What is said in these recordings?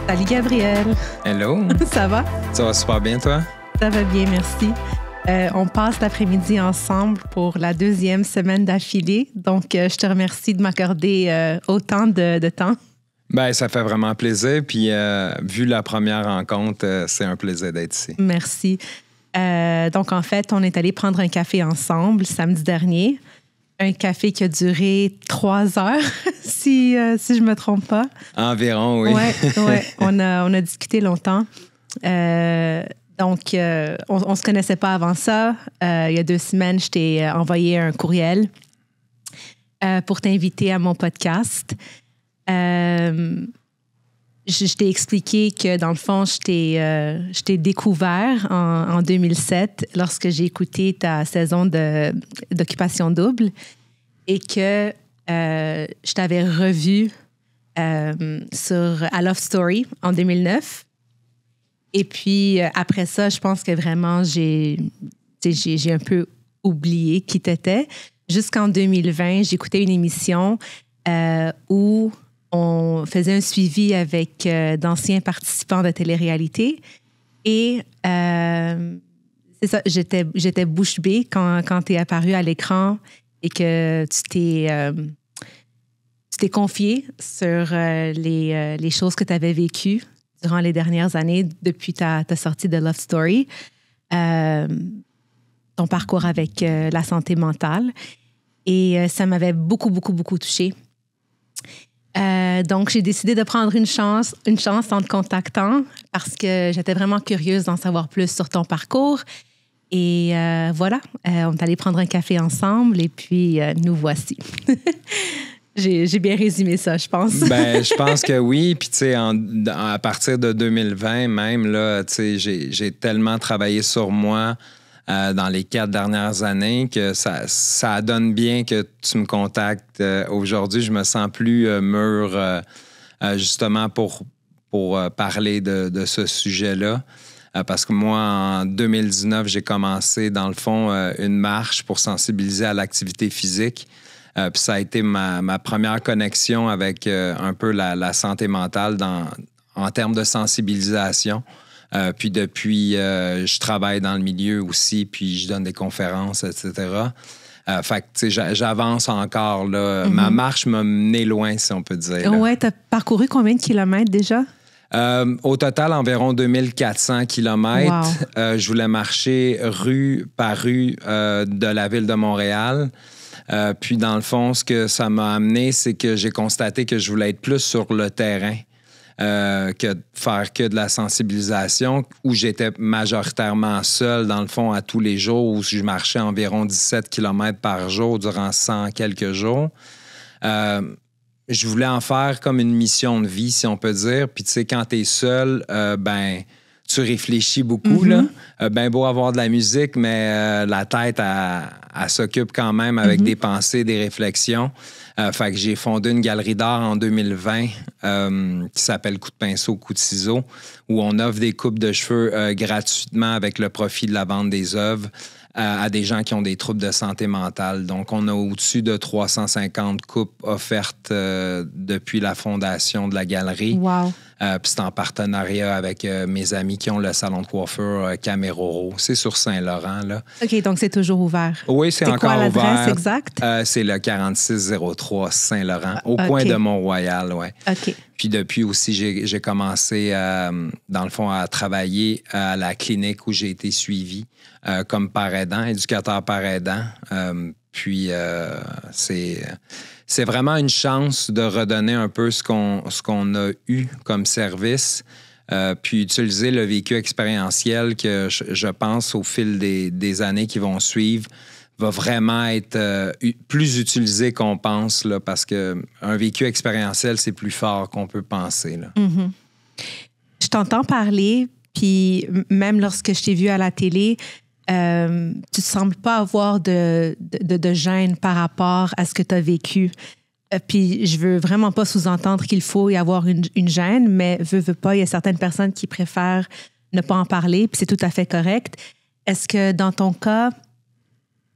Salut Gabriel. Hello. Ça va? Ça va super bien, toi? Ça va bien, merci. On passe l'après-midi ensemble pour la deuxième semaine d'affilée. Donc, je te remercie de m'accorder autant de temps. Ben, ça fait vraiment plaisir. Puis, vu la première rencontre, c'est un plaisir d'être ici. Merci. Donc, en fait, on est allé prendre un café ensemble samedi dernier. Un café qui a duré 3 heures, si je ne me trompe pas. Environ, oui. Oui, on a discuté longtemps. Donc, on ne se connaissait pas avant ça. Il y a 2 semaines, je t'ai envoyé un courriel pour t'inviter à mon podcast. Je t'ai expliqué que, dans le fond, je t'ai découvert en 2007 lorsque j'ai écouté ta saison d'Occupation Double et que je t'avais revu à Love Story en 2009. Et puis, après ça, je pense que vraiment, j'ai un peu oublié qui t'étais. Jusqu'en 2020, j'écoutais une émission où on faisait un suivi avec d'anciens participants de télé-réalité. Et c'est ça, j'étais bouche bée quand tu es apparu à l'écran et que tu t'es confié sur les choses que tu avais vécues durant les dernières années depuis ta sortie de Love Story, ton parcours avec la santé mentale. Et ça m'avait beaucoup, beaucoup, beaucoup touchée. Donc, j'ai décidé de prendre une chance en te contactant parce que j'étais vraiment curieuse d'en savoir plus sur ton parcours. Et voilà, on est allé prendre un café ensemble et puis nous voici. J'ai bien résumé ça, je pense. Ben, je pense que oui. Puis, tu sais, à partir de 2020 même, là, tu sais, j'ai tellement travaillé sur moi dans les 4 dernières années que ça donne bien que tu me contactes aujourd'hui. Je me sens plus mûr justement pour parler de ce sujet-là. Parce que moi, en 2019, j'ai commencé, dans le fond, une marche pour sensibiliser à l'activité physique. Puis ça a été ma première connexion avec un peu la santé mentale en termes de sensibilisation. Puis depuis, je travaille dans le milieu aussi, puis je donne des conférences, etc. Fait que, tu sais, j'avance encore, là. Mm-hmm. Ma marche m'a mené loin, si on peut dire. Oui, tu as parcouru combien de kilomètres déjà? Au total, environ 2400 kilomètres. Wow. Je voulais marcher rue par rue de la ville de Montréal. Puis, dans le fond, ce que ça m'a amené, c'est que j'ai constaté que je voulais être plus sur le terrain que de faire que de la sensibilisation, où j'étais majoritairement seul, dans le fond, à tous les jours, où je marchais environ 17 km par jour durant 100 quelques jours. Je voulais en faire comme une mission de vie, si on peut dire. Puis, tu sais, quand t'es seul, ben... tu réfléchis beaucoup, mm-hmm. là. Ben beau avoir de la musique, mais la tête, elle s'occupe quand même avec mm-hmm. des pensées, des réflexions. Fait que j'ai fondé une galerie d'art en 2020 qui s'appelle Coup de pinceau, coup de ciseau, où on offre des coupes de cheveux gratuitement avec le profit de la vente des œuvres à des gens qui ont des troubles de santé mentale. Donc, on a au-dessus de 350 coupes offertes depuis la fondation de la galerie. Wow! Puis c'est en partenariat avec mes amis qui ont le salon de coiffure Caméroro. C'est sur Saint-Laurent, là. OK, donc c'est toujours ouvert. Oui, c'est encore ouvert. C'est quoi l'adresse exacte? C'est le 4603 Saint-Laurent, au coin de Mont-Royal, oui. OK. Puis depuis aussi, j'ai commencé, dans le fond, à travailler à la clinique où j'ai été suivi comme parent aidant, éducateur parent aidant. Puis c'est vraiment une chance de redonner un peu ce qu'on a eu comme service, puis utiliser le vécu expérientiel que je pense au fil des années qui vont suivre va vraiment être plus utilisé qu'on pense, là, parce qu'un vécu expérientiel, c'est plus fort qu'on peut penser. Là. Mm-hmm. Je t'entends parler, puis même lorsque je t'ai vu à la télé, tu ne sembles pas avoir de gêne par rapport à ce que tu as vécu. Puis je veux vraiment pas sous-entendre qu'il faut y avoir une gêne, mais veux pas, il y a certaines personnes qui préfèrent ne pas en parler, puis c'est tout à fait correct. Est-ce que dans ton cas,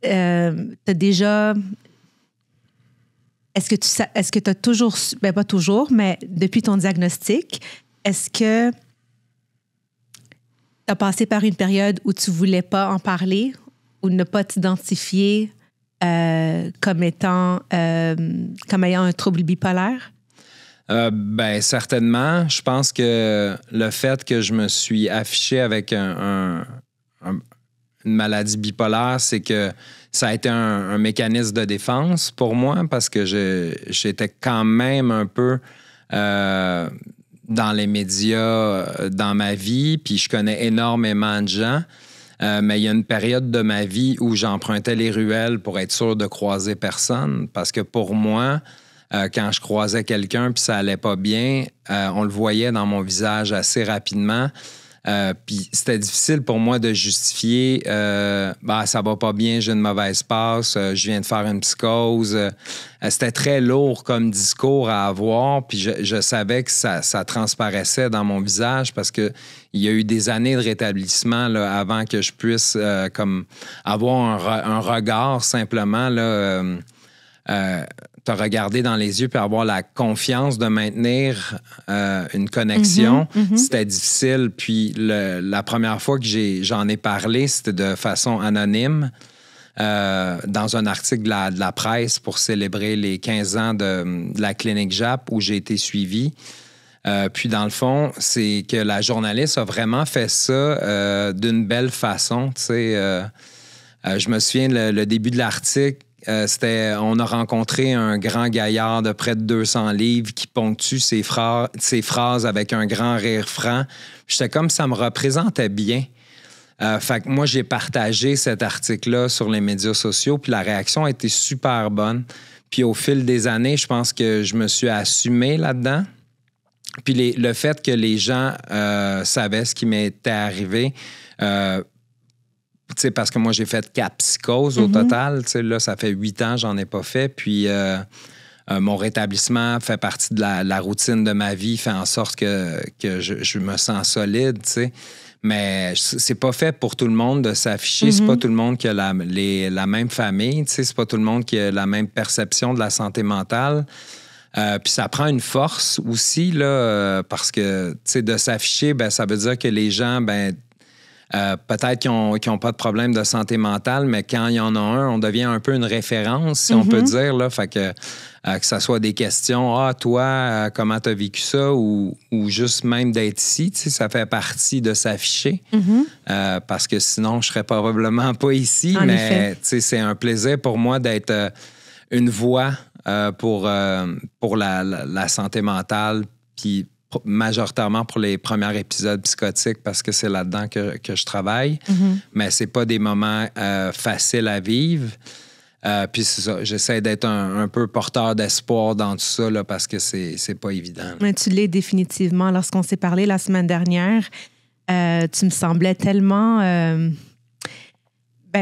t'as déjà... Est-ce que tu as toujours... Ben pas toujours, mais depuis ton diagnostic, est-ce que tu as passé par une période où tu voulais pas en parler ou ne pas t'identifier comme ayant un trouble bipolaire? Ben certainement. Je pense que le fait que je me suis affiché avec une maladie bipolaire, c'est que ça a été un mécanisme de défense pour moi parce que j'étais quand même un peu dans les médias dans ma vie, puis je connais énormément de gens. Mais il y a une période de ma vie où j'empruntais les ruelles pour être sûr de croiser personne parce que pour moi, quand je croisais quelqu'un puis ça allait pas bien, on le voyait dans mon visage assez rapidement. Puis c'était difficile pour moi de justifier ça va pas bien, j'ai une mauvaise passe, je viens de faire une psychose. C'était très lourd comme discours à avoir, puis je savais que ça transparaissait dans mon visage parce que il y a eu des années de rétablissement là, avant que je puisse comme avoir un regard simplement là, te regarder dans les yeux puis avoir la confiance de maintenir une connexion, c'était difficile. Puis la première fois que j'en ai parlé, c'était de façon anonyme dans un article de la presse pour célébrer les 15 ans de la clinique JAP où j'ai été suivi. Puis dans le fond, c'est que la journaliste a vraiment fait ça d'une belle façon. Tu sais, je me souviens, le début de l'article, on a rencontré un grand gaillard de près de 200 livres qui ponctue ses phrases avec un grand rire franc. J'étais comme ça me représentait bien. Fait que moi, j'ai partagé cet article-là sur les médias sociaux, puis la réaction a été super bonne. Puis au fil des années, je pense que je me suis assumé là-dedans. Puis le fait que les gens savaient ce qui m'était arrivé, parce que moi, j'ai fait 4 psychoses au total. Là, ça fait 8 ans, j'en ai pas fait. Puis mon rétablissement fait partie de la routine de ma vie, fait en sorte que je me sens solide. T'sais. Mais c'est pas fait pour tout le monde de s'afficher. C'est pas tout le monde qui a la même famille. C'est pas tout le monde qui a la même perception de la santé mentale. Puis ça prend une force aussi, là, parce que de s'afficher, ben, ça veut dire que les gens, peut-être qu'ils n'ont pas de problème de santé mentale, mais quand il y en a un, on devient un peu une référence, si on peut dire. Là, fait que ça soit des questions, toi, comment tu as vécu ça, ou juste même d'être ici, ça fait partie de s'afficher. Parce que sinon, je serais probablement pas ici. Mais c'est un plaisir pour moi d'être une voix pour la santé mentale, puis majoritairement pour les premiers épisodes psychotiques parce que c'est là-dedans que je travaille. Mais c'est pas des moments faciles à vivre. Puis c'est ça, j'essaie d'être un peu porteur d'espoir dans tout ça là, parce que c'est pas évident. Mais tu l'es définitivement. Lorsqu'on s'est parlé la semaine dernière, tu me semblais tellement...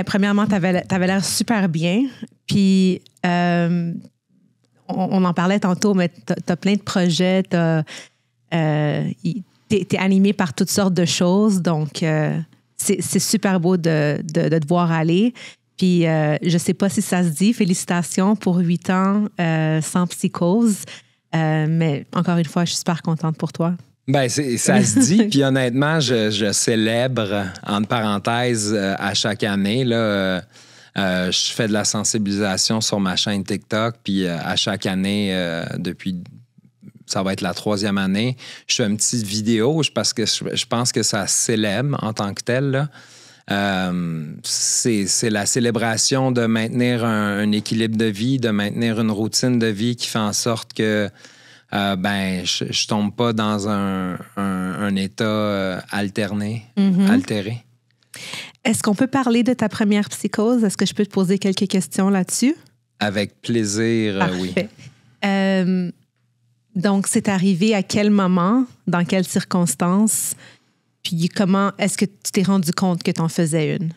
premièrement, tu avais l'air super bien. Puis on en parlait tantôt, mais tu as plein de projets, t'es animé par toutes sortes de choses, donc c'est super beau de te voir aller. Puis je sais pas si ça se dit, félicitations pour 8 ans sans psychose, mais encore une fois, je suis super contente pour toi. Ben ça se dit, puis honnêtement, je célèbre, entre parenthèses, à chaque année, là, je fais de la sensibilisation sur ma chaîne TikTok, puis à chaque année, depuis... Ça va être la 3e année. Je fais une petite vidéo parce que je pense que ça célèbre en tant que tel. Là. C'est la célébration de maintenir un équilibre de vie, de maintenir une routine de vie qui fait en sorte que je tombe pas dans un état altéré. Est-ce qu'on peut parler de ta première psychose? Est-ce que je peux te poser quelques questions là-dessus? Avec plaisir, Parfait. Oui. Donc, c'est arrivé à quel moment, dans quelles circonstances, puis comment est-ce que tu t'es rendu compte que tu en faisais une?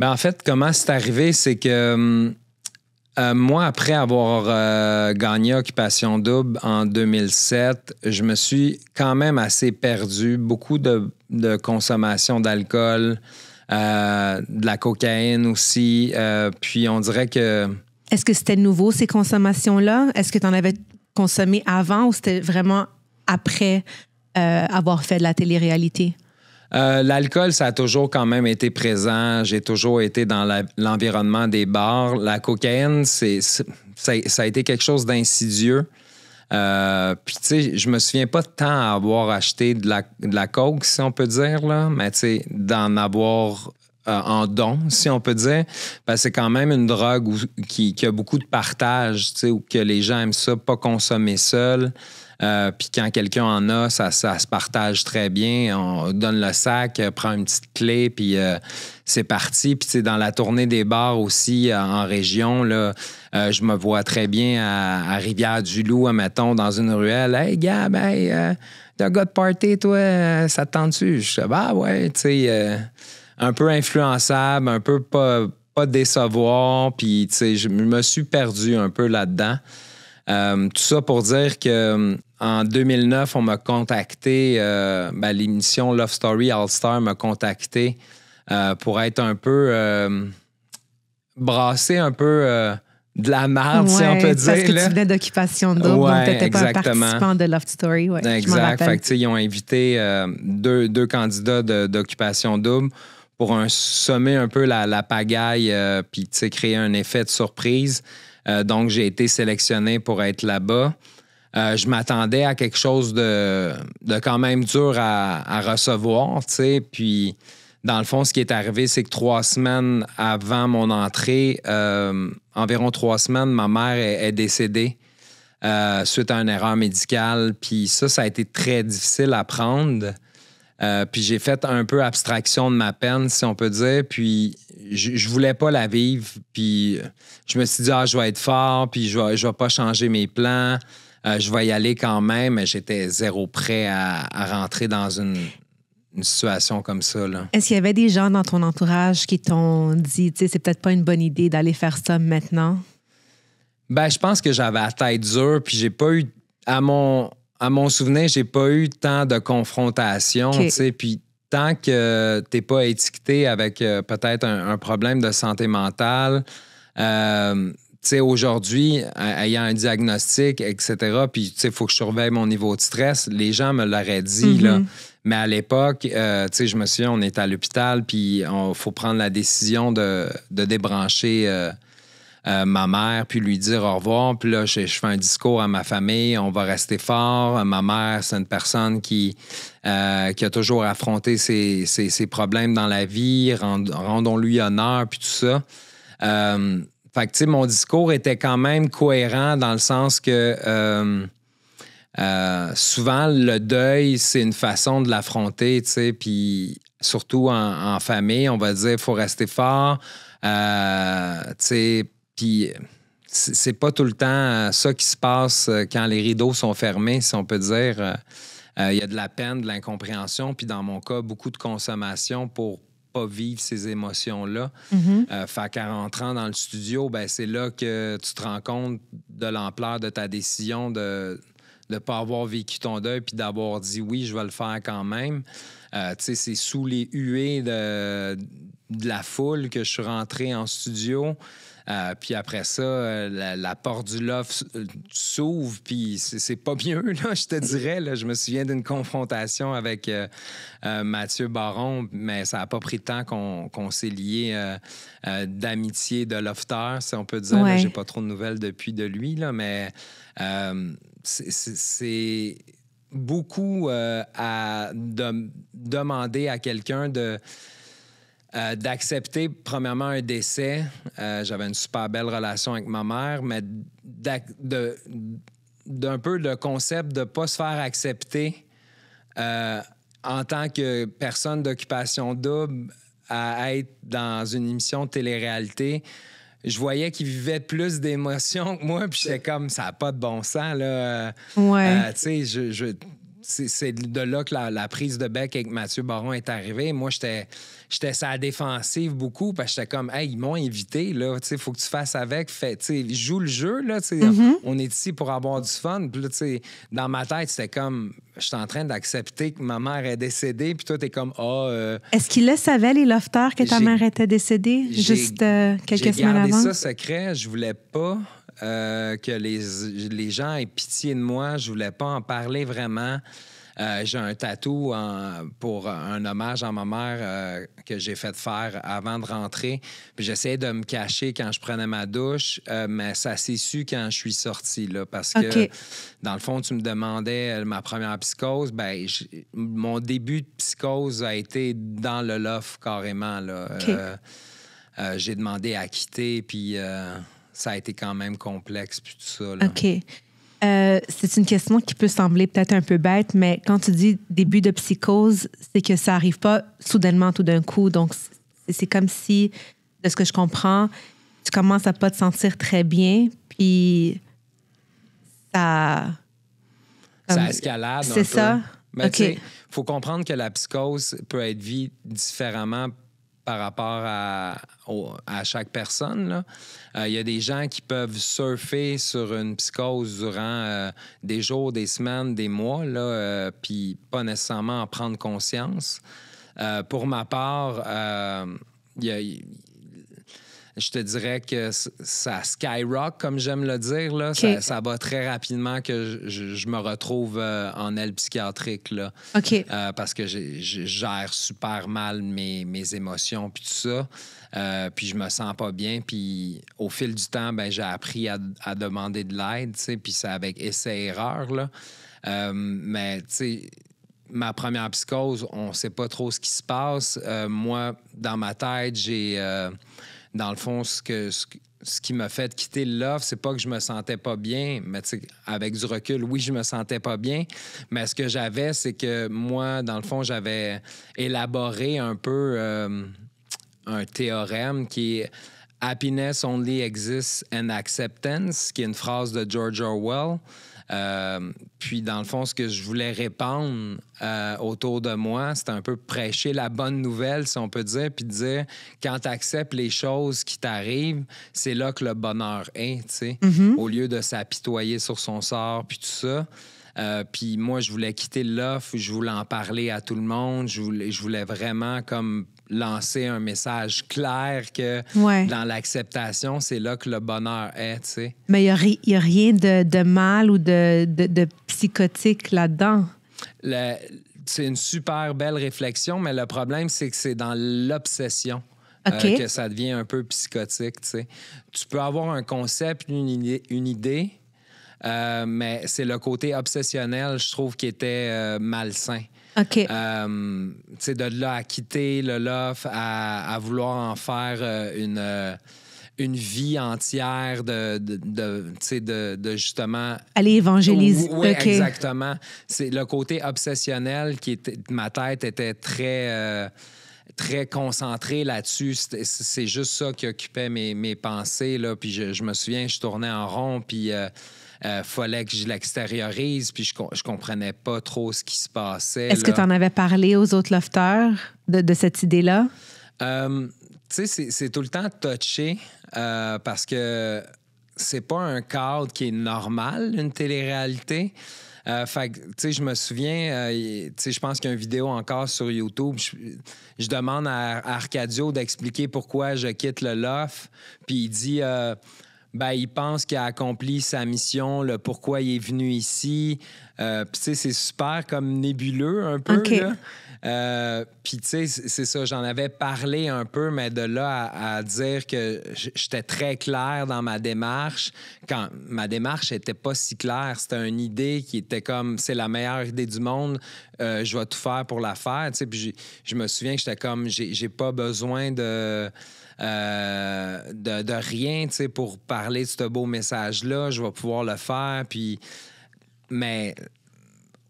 En fait, comment c'est arrivé, c'est que moi, après avoir gagné Occupation Double en 2007, je me suis quand même assez perdu. Beaucoup de consommation d'alcool, de la cocaïne aussi. Puis on dirait que... Est-ce que c'était nouveau, ces consommations-là? Est-ce que tu en avais consommé avant ou c'était vraiment après avoir fait de la télé-réalité? L'alcool, ça a toujours quand même été présent. J'ai toujours été dans l'environnement des bars. La cocaïne, ça a été quelque chose d'insidieux. Puis, tu sais, je me souviens pas tant avoir acheté de la coke, si on peut dire, là, mais tu sais, d'en avoir en don, si on peut dire. Parce que c'est quand même une drogue qui a beaucoup de partage, tu sais, où que les gens aiment ça, pas consommer seul. Puis quand quelqu'un en a, ça se partage très bien. On donne le sac, prend une petite clé, puis c'est parti. Puis tu sais, dans la tournée des bars aussi, en région, là, je me vois très bien à Rivière-du-Loup, mettons, dans une ruelle. « Hey, Gab, t'as un gars de party, toi, ça te tente-tu? » Je dis « Ah ouais, tu sais, un peu influençable, un peu pas décevoir. » Puis tu sais, je me suis perdu un peu là-dedans. Tout ça pour dire que en 2009, on m'a contacté, l'émission Love Story All-Star m'a contacté pour être un peu brasser un peu de la merde, si on peut dire. Parce que tu venais d'Occupation Double, donc tu n'étais pas un participant de Love Story. Ouais, exact. Fait que, ils ont invité deux candidats d'Occupation Double pour semer un peu la pagaille puis créer un effet de surprise. Donc, j'ai été sélectionné pour être là-bas. Je m'attendais à quelque chose de quand même dur à recevoir, tu sais. Puis, dans le fond, ce qui est arrivé, c'est que 3 semaines avant mon entrée, environ 3 semaines, ma mère est décédée suite à une erreur médicale. Puis ça a été très difficile à prendre. Puis j'ai fait un peu abstraction de ma peine, si on peut dire. Puis je voulais pas la vivre. Puis je me suis dit, je vais être fort, puis je vais pas changer mes plans. Je vais y aller quand même. Mais j'étais zéro prêt à rentrer dans une situation comme ça, là. Est-ce qu'il y avait des gens dans ton entourage qui t'ont dit, tu sais, c'est peut-être pas une bonne idée d'aller faire ça maintenant? Ben, je pense que j'avais la tête dure, puis j'ai pas eu, à mon souvenir, j'ai pas eu tant de confrontation, tu sais, puis tant que t'es pas étiqueté avec peut-être un problème de santé mentale, tu sais, aujourd'hui, ayant un diagnostic, etc., puis, tu sais, il faut que je surveille mon niveau de stress, les gens me l'auraient dit, là. Mais à l'époque, tu sais, je me souviens, on est à l'hôpital, puis il faut prendre la décision de débrancher ma mère, puis lui dire au revoir. Puis là, je fais un discours à ma famille, on va rester fort. Ma mère, c'est une personne qui a toujours affronté ses problèmes dans la vie, rendons-lui honneur, puis tout ça. Fait que, tu sais, mon discours était quand même cohérent dans le sens que souvent, le deuil, c'est une façon de l'affronter, tu sais, puis surtout en famille, on va dire, il faut rester fort, tu sais, puis c'est pas tout le temps ça qui se passe quand les rideaux sont fermés, si on peut dire. Il y a de la peine, de l'incompréhension, puis dans mon cas, beaucoup de consommation pour pas vivre ces émotions-là. Fait qu'en rentrant dans le studio, ben c'est là que tu te rends compte de l'ampleur de ta décision de ne pas avoir vécu ton deuil puis d'avoir dit oui, je vais le faire quand même. Tu sais, c'est sous les huées de la foule que je suis rentré en studio. Puis après ça, la porte du loft s'ouvre, puis c'est pas mieux, là, je te dirais. Là. Je me souviens d'une confrontation avec Mathieu Baron, mais ça n'a pas pris de temps qu'on s'est liés d'amitié de lofter, si on peut dire. Ouais. J'ai pas trop de nouvelles depuis de lui, là, mais c'est beaucoup à demander à quelqu'un d'accepter, premièrement, un décès. J'avais une super belle relation avec ma mère, mais d'un peu le concept de ne pas se faire accepter en tant que personne d'occupation double à être dans une émission de télé-réalité. Je voyais qu'il vivait plus d'émotions que moi, puis j'étais comme, ça n'a pas de bon sens, là. Ouais. Tu sais, c'est de là que la prise de bec avec Mathieu Baron est arrivée. Moi, j'étais sur la défensive beaucoup parce que j'étais comme, hey, ils m'ont invité, là, tu sais, il faut que tu fasses avec. Tu sais, joue le jeu, là, tu sais, on est ici pour avoir du fun. Puis là, tu sais, dans ma tête, c'était comme, je suis en train d'accepter que ma mère est décédée, puis toi, t'es comme, Est-ce qu'ils le savaient, les lofters, que ta mère était décédée, juste quelques semaines avant? J'ai gardé ça secret, je voulais pas. que les gens aient pitié de moi. Je voulais pas en parler vraiment. J'ai un tatou pour un hommage à ma mère que j'ai fait faire avant de rentrer. Puis j'essayais de me cacher quand je prenais ma douche, mais ça s'est su quand je suis sorti, là, parce que, dans le fond, tu me demandais ma première psychose. Ben, mon début de psychose a été dans le loft, carrément, là. J'ai demandé à quitter, puis ça a été quand même complexe, puis tout ça, là. OK. C'est une question qui peut sembler peut-être un peu bête, mais quand tu dis début de psychose, c'est que ça n'arrive pas soudainement tout d'un coup. Donc, c'est comme si, de ce que je comprends, tu commences à pas te sentir très bien, puis ça... Ça escalade un peu. C'est ça? Mais OK. tu sais, il faut comprendre que la psychose peut être vue différemment par rapport à chaque personne. Il y a des gens qui peuvent surfer sur une psychose durant des jours, des semaines, des mois, puis pas nécessairement en prendre conscience. Pour ma part, je te dirais que ça skyrock, comme j'aime le dire. Là. Okay. Ça va très rapidement que je me retrouve en aile psychiatrique. Là. OK. Parce que je gère super mal mes émotions puis tout ça. Puis je me sens pas bien. Puis au fil du temps, ben, j'ai appris à demander de l'aide. Puis c'est avec essai-erreur. Mais tu sais... Ma première psychose, on ne sait pas trop ce qui se passe. Moi, dans ma tête, j'ai... dans le fond, ce qui m'a fait quitter le loft, c'est pas que je me sentais pas bien, mais avec du recul, oui, je me sentais pas bien. Mais ce que j'avais, c'est que moi, dans le fond, j'avais élaboré un peu un théorème qui est « Happiness only exists in acceptance », qui est une phrase de George Orwell. Puis, dans le fond, ce que je voulais répandre autour de moi, c'était un peu prêcher la bonne nouvelle, si on peut dire, puis dire, quand tu acceptes les choses qui t'arrivent, c'est là que le bonheur est, tu sais, au lieu de s'apitoyer sur son sort, puis tout ça. Puis moi, je voulais quitter le loft, je voulais en parler à tout le monde, je voulais vraiment comme lancer un message clair que dans l'acceptation, c'est là que le bonheur est, tu sais. Mais il n'y a rien de mal ou de psychotique là-dedans. C'est une super belle réflexion, mais le problème, c'est que c'est dans l'obsession que ça devient un peu psychotique, tu sais. Tu peux avoir un concept, une idée, mais c'est le côté obsessionnel, je trouve, qui était malsain. OK. Tu sais, de là à quitter le loft, à vouloir en faire une vie entière de justement... Aller évangéliser. Oui, okay. Exactement. C'est le côté obsessionnel qui était... Ma tête était très... très concentré là-dessus. C'est juste ça qui occupait mes pensées, là. Puis je me souviens, je tournais en rond, puis... fallait que je l'extériorise, puis je comprenais pas trop ce qui se passait. Est-ce que tu en avais parlé aux autres lofters de cette idée-là? Tu sais, c'est tout le temps touché parce que c'est pas un cadre qui est normal, une télé-réalité. Fait que, tu sais, je me souviens, tu sais, je pense qu'il y a une vidéo encore sur YouTube. Je demande à Arcadio d'expliquer pourquoi je quitte le loft, puis il dit... ben, il pense qu'il a accompli sa mission, le pourquoi il est venu ici. Puis, tu sais, c'est super comme nébuleux un peu. Okay. Puis, tu sais, c'est ça, j'en avais parlé un peu, mais de là à dire que j'étais très clair dans ma démarche, quand ma démarche n'était pas si claire, c'était une idée qui était comme, c'est la meilleure idée du monde, je vais tout faire pour la faire. Tu sais, puis je me souviens que j'étais comme, j'ai pas besoin de rien, tu sais, pour parler de ce beau message-là. Je vais pouvoir le faire, puis... Mais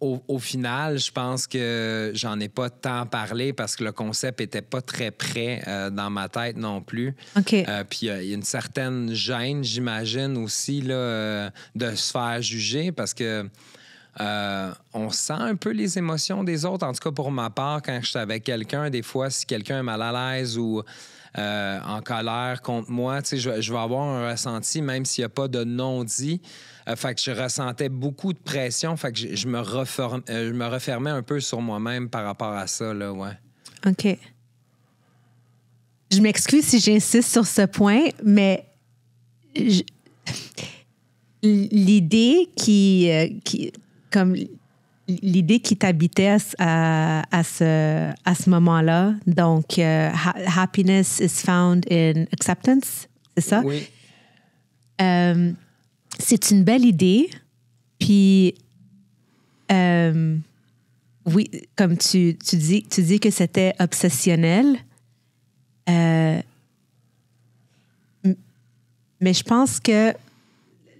au final, je pense que j'en ai pas tant parlé parce que le concept était pas très près dans ma tête non plus. OK. Puis il y a une certaine gêne, j'imagine, aussi, là, de se faire juger parce que on sent un peu les émotions des autres. En tout cas, pour ma part, quand je suis avec quelqu'un, des fois, si quelqu'un est mal à l'aise ou en colère contre moi, tu sais, je vais avoir un ressenti, même s'il n'y a pas de non-dit. Fait que je ressentais beaucoup de pression. Fait que je me refermais un peu sur moi-même par rapport à ça, là, ouais. OK. Je m'excuse si j'insiste sur ce point, mais l'idée comme l'idée qui t'habitait à ce moment-là, donc happiness is found in acceptance, c'est ça? Oui. C'est une belle idée, puis oui, comme tu dis que c'était obsessionnel, mais je pense que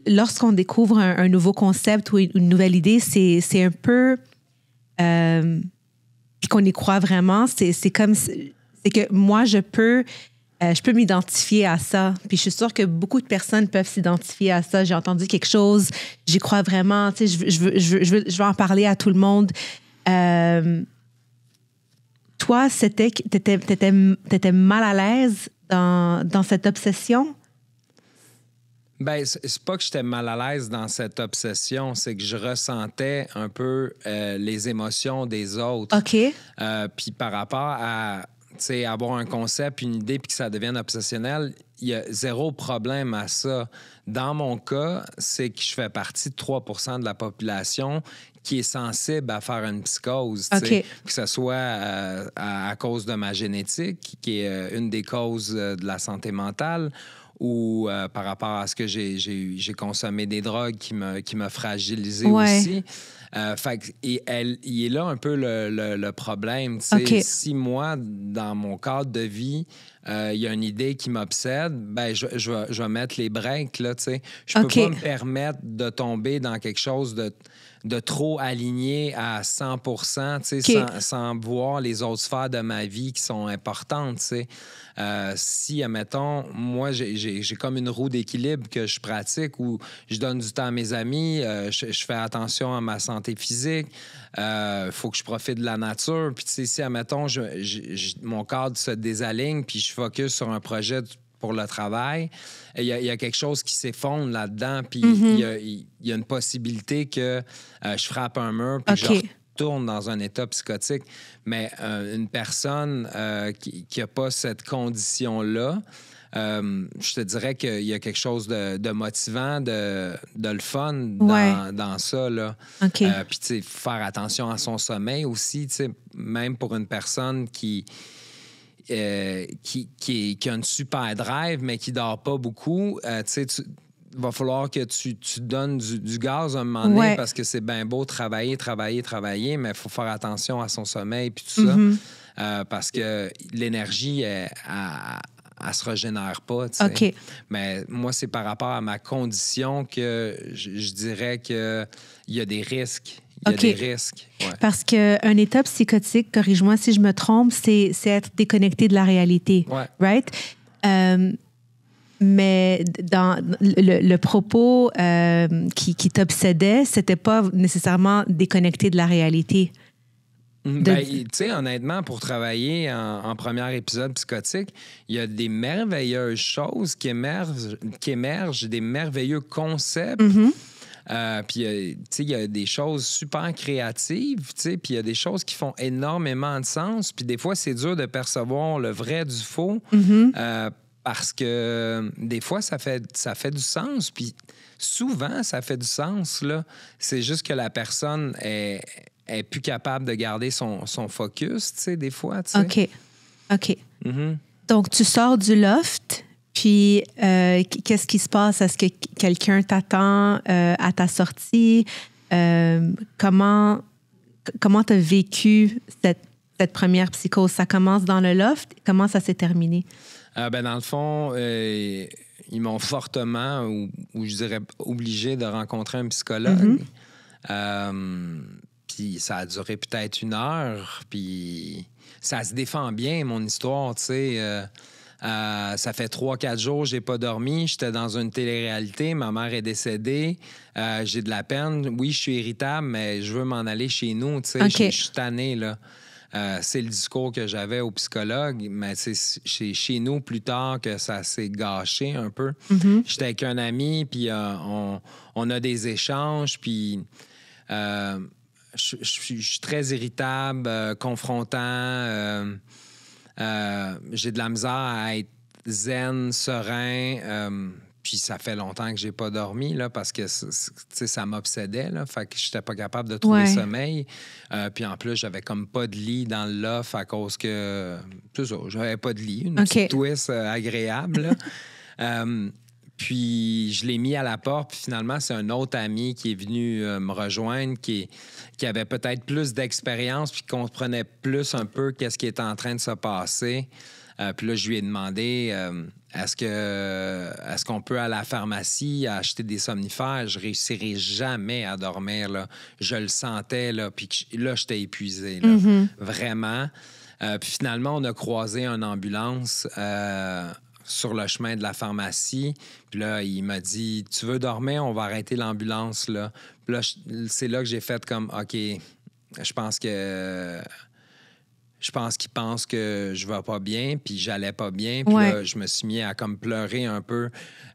lorsqu'on découvre un nouveau concept ou une nouvelle idée, c'est un peu... puis qu'on y croit vraiment, c'est comme... C'est que moi, je peux m'identifier à ça. Puis je suis sûre que beaucoup de personnes peuvent s'identifier à ça. J'ai entendu quelque chose, j'y crois vraiment. Tu sais, je veux en parler à tout le monde. Toi, t'étais mal à l'aise dans cette obsession? Ben, c'est pas que j'étais mal à l'aise dans cette obsession, c'est que je ressentais un peu les émotions des autres. OK. Puis par rapport à, tu sais, avoir un concept, une idée, puis que ça devienne obsessionnel, il y a zéro problème à ça. Dans mon cas, c'est que je fais partie de 3 % de la population qui est sensible à faire une psychose, OK. que ce soit à cause de ma génétique, qui est une des causes de la santé mentale, ou par rapport à ce que j'ai consommé des drogues qui m'a fragilisé aussi. Il est là un peu le problème. Okay. Si moi, dans mon cadre de vie, il y a une idée qui m'obsède, ben je vais mettre les breaks. Là, je peux pas me permettre de tomber dans quelque chose de trop aligné à 100 % sans voir les autres sphères de ma vie qui sont importantes. Si, admettons, moi, j'ai comme une roue d'équilibre que je pratique où je donne du temps à mes amis, je fais attention à ma santé physique, faut que je profite de la nature. Puis, si, admettons, mon cadre se désaligne puis je focus sur un projet pour le travail, il y a quelque chose qui s'effondre là-dedans, puis il y a une possibilité que je frappe un mur puis que je retourne dans un état psychotique. Mais une personne qui n'a pas cette condition-là, je te dirais qu'il y a quelque chose de motivant, de le fun dans ça. Puis, tu sais, faire attention à son sommeil aussi, tu sais, même pour une personne qui a une super drive, mais qui ne dort pas beaucoup, tu sais, il va falloir que tu donnes du gaz à un moment donné parce que c'est bien beau travailler, mais il faut faire attention à son sommeil puis tout ça. Parce que l'énergie, elle se régénère pas. OK. Mais moi, c'est par rapport à ma condition que je dirais qu'il y a des risques. Il y a des risques. Ouais. Parce qu'un état psychotique, corrige-moi si je me trompe, c'est être déconnecté de la réalité. Ouais. Right? Mais dans le propos qui t'obsédait, c'était pas nécessairement déconnecté de la rééalité. Ben, tu sais, honnêtement, pour travailler en premier épisode psychotique, il y a des merveilleuses choses qui émergent, des merveilleux concepts. Puis, tu sais, il y a des choses super créatives, tu sais, puis il y a des choses qui font énormément de sens. Puis des fois, c'est dur de percevoir le vrai du faux parce que des fois, ça fait du sens. Puis souvent, ça fait du sens, là. C'est juste que la personne est plus capable de garder son focus, tu sais, des fois, tu sais. OK. Donc, tu sors du loft... Puis, qu'est-ce qui se passe? Est-ce que quelqu'un t'attend à ta sortie? Comment tu as vécu cette première psychose? Ça commence dans le loft? Comment ça s'est terminé? Dans le fond, ils m'ont fortement, ou je dirais obligé de rencontrer un psychologue. Puis, ça a duré peut-être 1 heure. Puis, ça se défend bien, mon histoire, tu sais. Ça fait 3-4 jours, j'ai pas dormi. J'étais dans une télé-réalité. Ma mère est décédée. J'ai de la peine. Oui, je suis irritable, mais je veux m'en aller chez nous. Je suis tanné, là. C'est le discours que j'avais au psychologue, mais c'est chez nous plus tard que ça s'est gâché un peu. J'étais avec un ami, puis on a des échanges, puis je suis très irritable, confrontant. J'ai de la misère à être zen, serein. Puis ça fait longtemps que j'ai pas dormi, là, parce que ça m'obsédait, là. Fait que j'étais pas capable de trouver sommeil. Puis en plus, j'avais comme pas de lit dans le loft à cause que... C'est ça, j'avais pas de lit. Une petite twist agréable, là. Puis je l'ai mis à la porte, puis finalement, c'est un autre ami qui est venu me rejoindre, qui avait peut-être plus d'expérience, puis qui comprenait plus un peu qu'est-ce qui était en train de se passer. Puis là, je lui ai demandé est-ce qu'on peut aller à la pharmacie acheter des somnifères? Je réussirais jamais à dormir, là. Je le sentais, là, puis là, j'étais épuisé, là. Vraiment. Puis finalement, on a croisé une ambulance sur le chemin de la pharmacie. Puis là, il m'a dit « Tu veux dormir? On va arrêter l'ambulance, là. » Puis là, c'est là que j'ai fait comme « OK, je pense qu'il pense que je vais pas bien, puis j'allais pas bien. » Puis là, je me suis mis à comme pleurer un peu.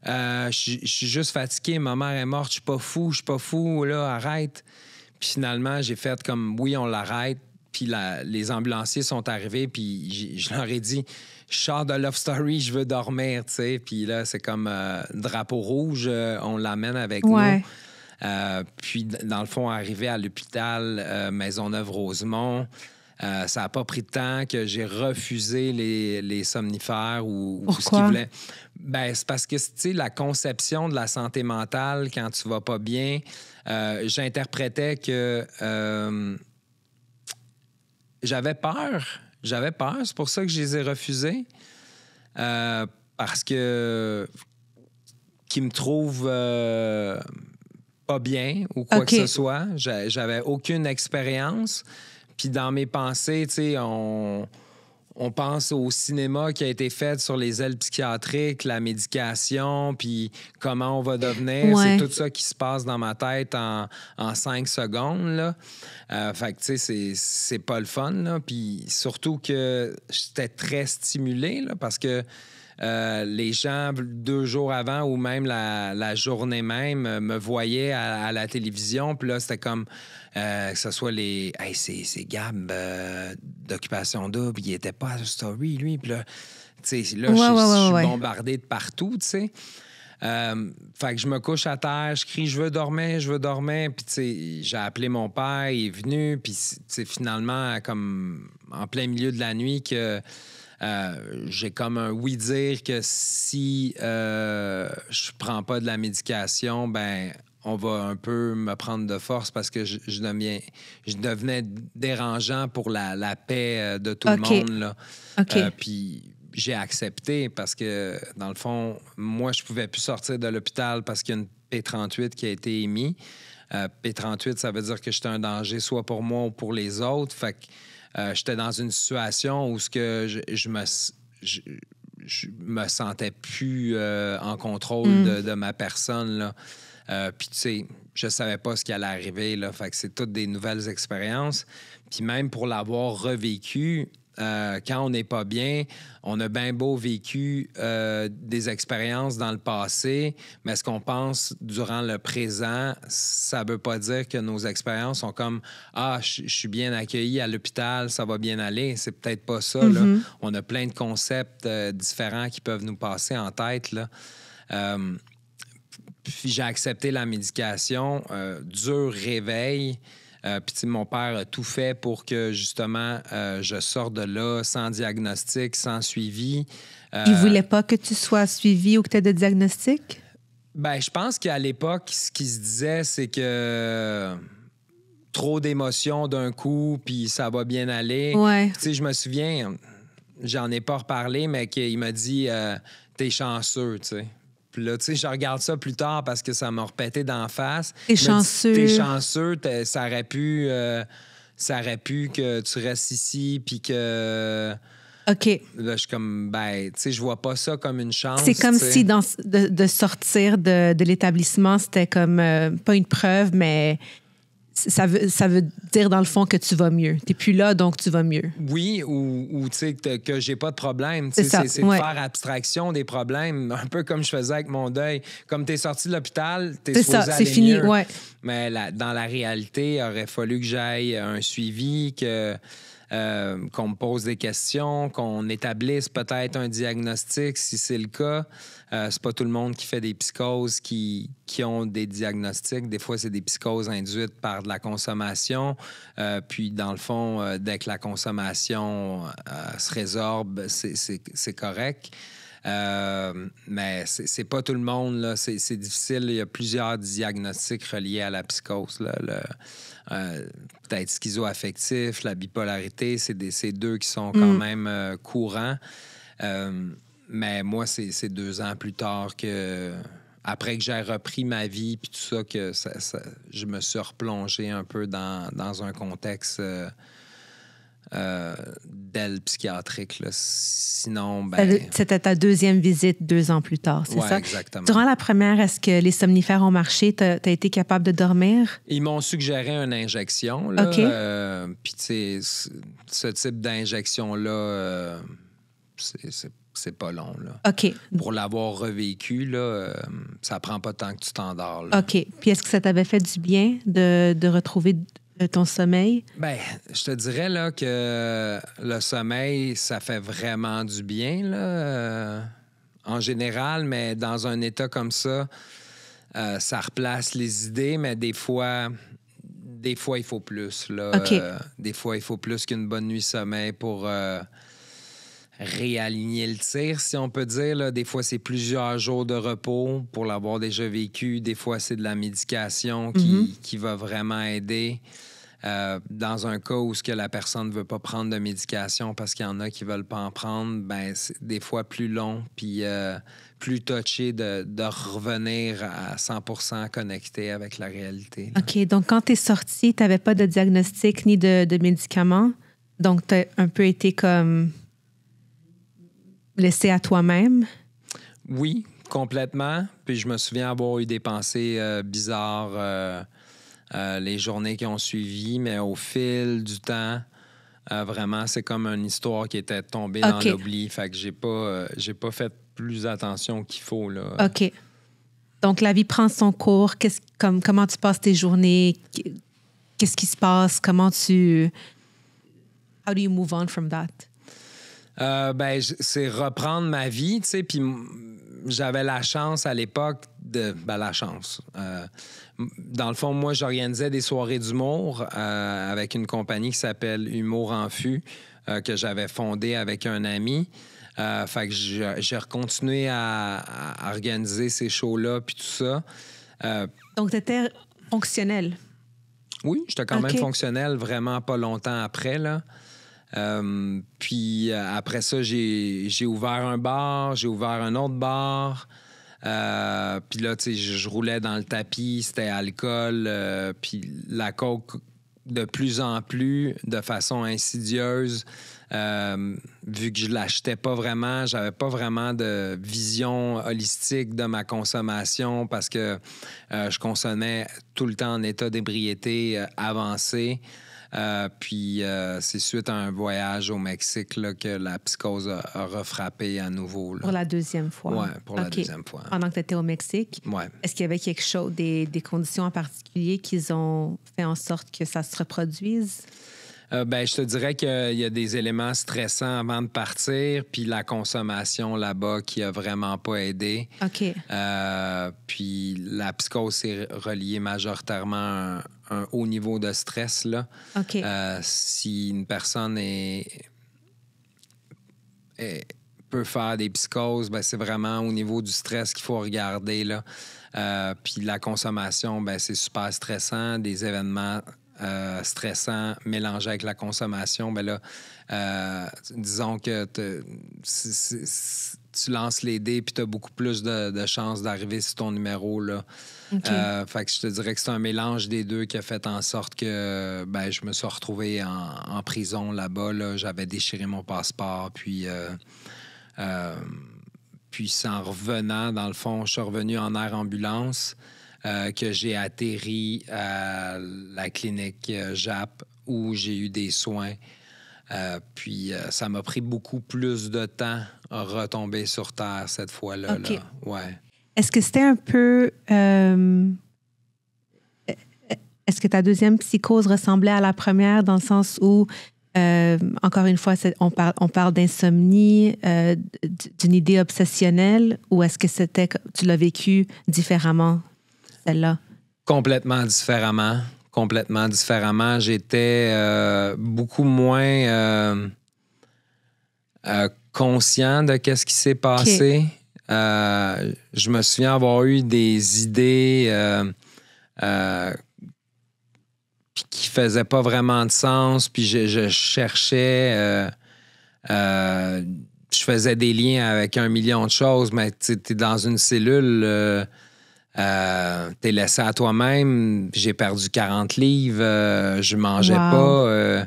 Je suis juste fatigué, ma mère est morte, je suis pas fou, là, arrête. Puis finalement, j'ai fait comme « Oui, on l'arrête. » Puis les ambulanciers sont arrivés, puis je leur ai dit « Je sors de Love Story, je veux dormir, tu sais. » Puis là, c'est comme drapeau rouge, on l'amène avec nous. Puis, dans le fond, arrivé à l'hôpital Maisonneuve-Rosemont, ça n'a pas pris de temps que j'ai refusé les somnifères ou ce qu'ils voulaient. Ben, c'est parce que, tu sais, la conception de la santé mentale, quand tu vas pas bien, j'interprétais que j'avais peur. C'est pour ça que je les ai refusés. Parce que qu'ils me trouvent pas bien ou quoi que ce soit. J'avais aucune expérience. Puis dans mes pensées, tu sais, on pense au cinéma qui a été fait sur les ailes psychiatriques, la médication, puis comment on va devenir. C'est tout ça qui se passe dans ma tête en 5 secondes, là. Fait que, tu sais, c'est pas le fun, là. Puis surtout que j'étais très stimulé, là, parce que les gens, 2 jours avant ou même la journée même, me voyaient à la télévision. Puis là, c'était comme que ce soit les... Hey, c'est Gab d'Occupation Double, il était pas à Story, lui. Puis là, tu sais, là, je suis bombardé de partout, tu sais. Fait que je me couche à terre, je crie « Je veux dormir. » Puis, tu sais, j'ai appelé mon père, il est venu. Puis, tu sais, finalement, comme en plein milieu de la nuit, que... j'ai comme un oui-dire que si je prends pas de la médication, ben on va un peu me prendre de force parce que je devenais dérangeant pour la paix de tout le monde, là. Puis j'ai accepté parce que, dans le fond, moi, je pouvais plus sortir de l'hôpital parce qu'il y a une P38 qui a été émise. P38, ça veut dire que j'étais un danger soit pour moi ou pour les autres. Fait que j'étais dans une situation où je me sentais plus en contrôle de ma personne, là. Puis, tu sais, je savais pas ce qui allait arriver, là. Fait que c'est toutes des nouvelles expériences. Puis même pour l'avoir revécu, quand on n'est pas bien, on a bien beau vécu des expériences dans le passé, mais ce qu'on pense durant le présent, ça veut pas dire que nos expériences sont comme « Ah, je suis bien accueilli à l'hôpital, ça va bien aller ». C'est peut-être pas ça, là. On a plein de concepts différents qui peuvent nous passer en tête, là. Puis j'ai accepté la médication, dur réveil. Puis mon père a tout fait pour que, justement, je sorte de là sans diagnostic, sans suivi. Il voulait pas que tu sois suivi ou que tu aies de diagnostic? Ben, je pense qu'à l'époque, ce qui se disait, c'est que trop d'émotions d'un coup, puis ça va bien aller. Tu sais, je me souviens, j'en ai pas reparlé, mais qu'il m'a dit t'es chanceux, tu sais. Puis là, tu sais, je regarde ça plus tard parce que ça m'a repété d'en face. T'es chanceux. T'es chanceux, ça aurait pu que tu restes ici, puis que... OK. Là, je suis comme, ben, tu sais, je vois pas ça comme une chance. C'est comme si de sortir de l'établissement, c'était comme, pas une preuve, mais ça veut dire dans le fond que tu vas mieux. T'es plus là, donc tu vas mieux. Oui, ou tu sais, que j'ai pas de problème. C'est de faire abstraction des problèmes, un peu comme je faisais avec mon deuil. Comme t'es sorti de l'hôpital, t'es supposé aller mieux. C'est fini, ouais. Mais dans la réalité, il aurait fallu que j'aille un suivi, que qu'on me pose des questions, qu'on établisse peut-être un diagnostic si c'est le cas. C'est pas tout le monde qui fait des psychoses qui ont des diagnostics. Des fois, c'est des psychoses induites par de la consommation. Puis, dans le fond, dès que la consommation se résorbe, c'est correct. Mais c'est pas tout le monde, là. C'est difficile. Il y a plusieurs diagnostics reliés à la psychose, là. Peut-être schizoaffectif, la bipolarité, c'est deux qui sont quand même courants. Mais moi, c'est 2 ans plus tard que... Après que j'ai repris ma vie puis tout ça, que je me suis replongé un peu dans un contexte... d'aile psychiatrique. Là. Sinon, c'était ta 2e visite 2 ans plus tard, c'est ça? Exactement. Durant la première, est-ce que les somnifères ont marché? T'as été capable de dormir? Ils m'ont suggéré une injection. Là. OK. Puis, tu sais, ce type d'injection-là, c'est pas long. Là. OK. Pour l'avoir revécu, là, ça prend pas tant que tu t'endors. Là. OK. Puis, est-ce que ça t'avait fait du bien de retrouver ton sommeil? Bien, je te dirais là, que le sommeil, ça fait vraiment du bien, là, en général, mais dans un état comme ça, ça replace les idées, mais des fois, il faut plus. Là. OK. Des fois, il faut plus qu'une bonne nuit de sommeil pour réaligner le tir, si on peut dire. Là. Des fois, c'est plusieurs jours de repos pour l'avoir déjà vécu. Des fois, c'est de la médication qui va vraiment aider. Dans un cas où ce que la personne ne veut pas prendre de médication parce qu'il y en a qui ne veulent pas en prendre, ben c'est des fois plus long puis plus touché de revenir à 100% connecté avec la réalité. Là. OK. Donc, quand tu es sorti, tu n'avais pas de diagnostic ni de médicaments. Donc, tu as un peu été comme laissé à toi-même? Oui, complètement. Puis je me souviens avoir eu des pensées bizarres les journées qui ont suivi, mais au fil du temps, vraiment, c'est comme une histoire qui était tombée dans l'oubli. Fait que j'ai pas fait plus attention qu'il faut. Là. OK. Donc, la vie prend son cours. Comment tu passes tes journées? Qu'est-ce qui se passe? How do you move on from that? C'est reprendre ma vie, tu sais, puis j'avais la chance à l'époque la chance. Dans le fond, moi, j'organisais des soirées d'humour avec une compagnie qui s'appelle Humour en Fût, que j'avais fondée avec un ami. Fait que j'ai continué à organiser ces shows-là, puis tout ça. Donc, tu étais fonctionnel? Oui, j'étais quand même fonctionnel vraiment pas longtemps après, là. Puis après ça, j'ai ouvert un bar, j'ai ouvert un autre bar. Puis là, tu sais, je roulais dans le tapis, c'était alcool. Puis la coke, de plus en plus, de façon insidieuse, vu que je l'achetais pas vraiment, j'avais pas vraiment de vision holistique de ma consommation parce que je consommais tout le temps en état d'ébriété avancé. Puis c'est suite à un voyage au Mexique là, que la psychose a refrappé à nouveau. Là. Pour la 2e fois? Oui, pour la 2e fois. Pendant que tu étais au Mexique? Oui. Est-ce qu'il y avait quelque chose, des conditions en particulier qui ont fait en sorte que ça se reproduise? Je te dirais qu'il y a des éléments stressants avant de partir, puis la consommation là-bas qui a vraiment pas aidé. OK. Puis la psychose s'est reliée majoritairement à un haut niveau de stress. Là. OK. Si une personne peut faire des psychoses, c'est vraiment au niveau du stress qu'il faut regarder. Là. Puis la consommation, c'est super stressant. Des événements stressant mélangé avec la consommation, disons que tu lances les dés puis tu as beaucoup plus de chances d'arriver sur ton numéro. Là. Fait que je te dirais que c'est un mélange des deux qui a fait en sorte que je me suis retrouvé en prison là-bas. Là. J'avais déchiré mon passeport, puis en revenant, dans le fond, je suis revenu en air ambulance. Que j'ai atterri à la clinique JAP où j'ai eu des soins. Puis ça m'a pris beaucoup plus de temps à retomber sur Terre cette fois-là. Okay. Là. Ouais. Est-ce que c'était un peu... Est-ce que ta 2e psychose ressemblait à la première dans le sens où Encore une fois, on parle d'insomnie, d'une idée obsessionnelle, ou est-ce que tu l'as vécu différemment, celle-là? Complètement différemment. Complètement différemment. J'étais beaucoup moins conscient de ce qui s'est passé. Okay. Je me souviens avoir eu des idées qui faisaient pas vraiment de sens, puis je cherchais... je faisais des liens avec 1 million de choses, mais tu es dans une cellule... t'es laissé à toi-même. J'ai perdu 40 livres. Je mangeais pas.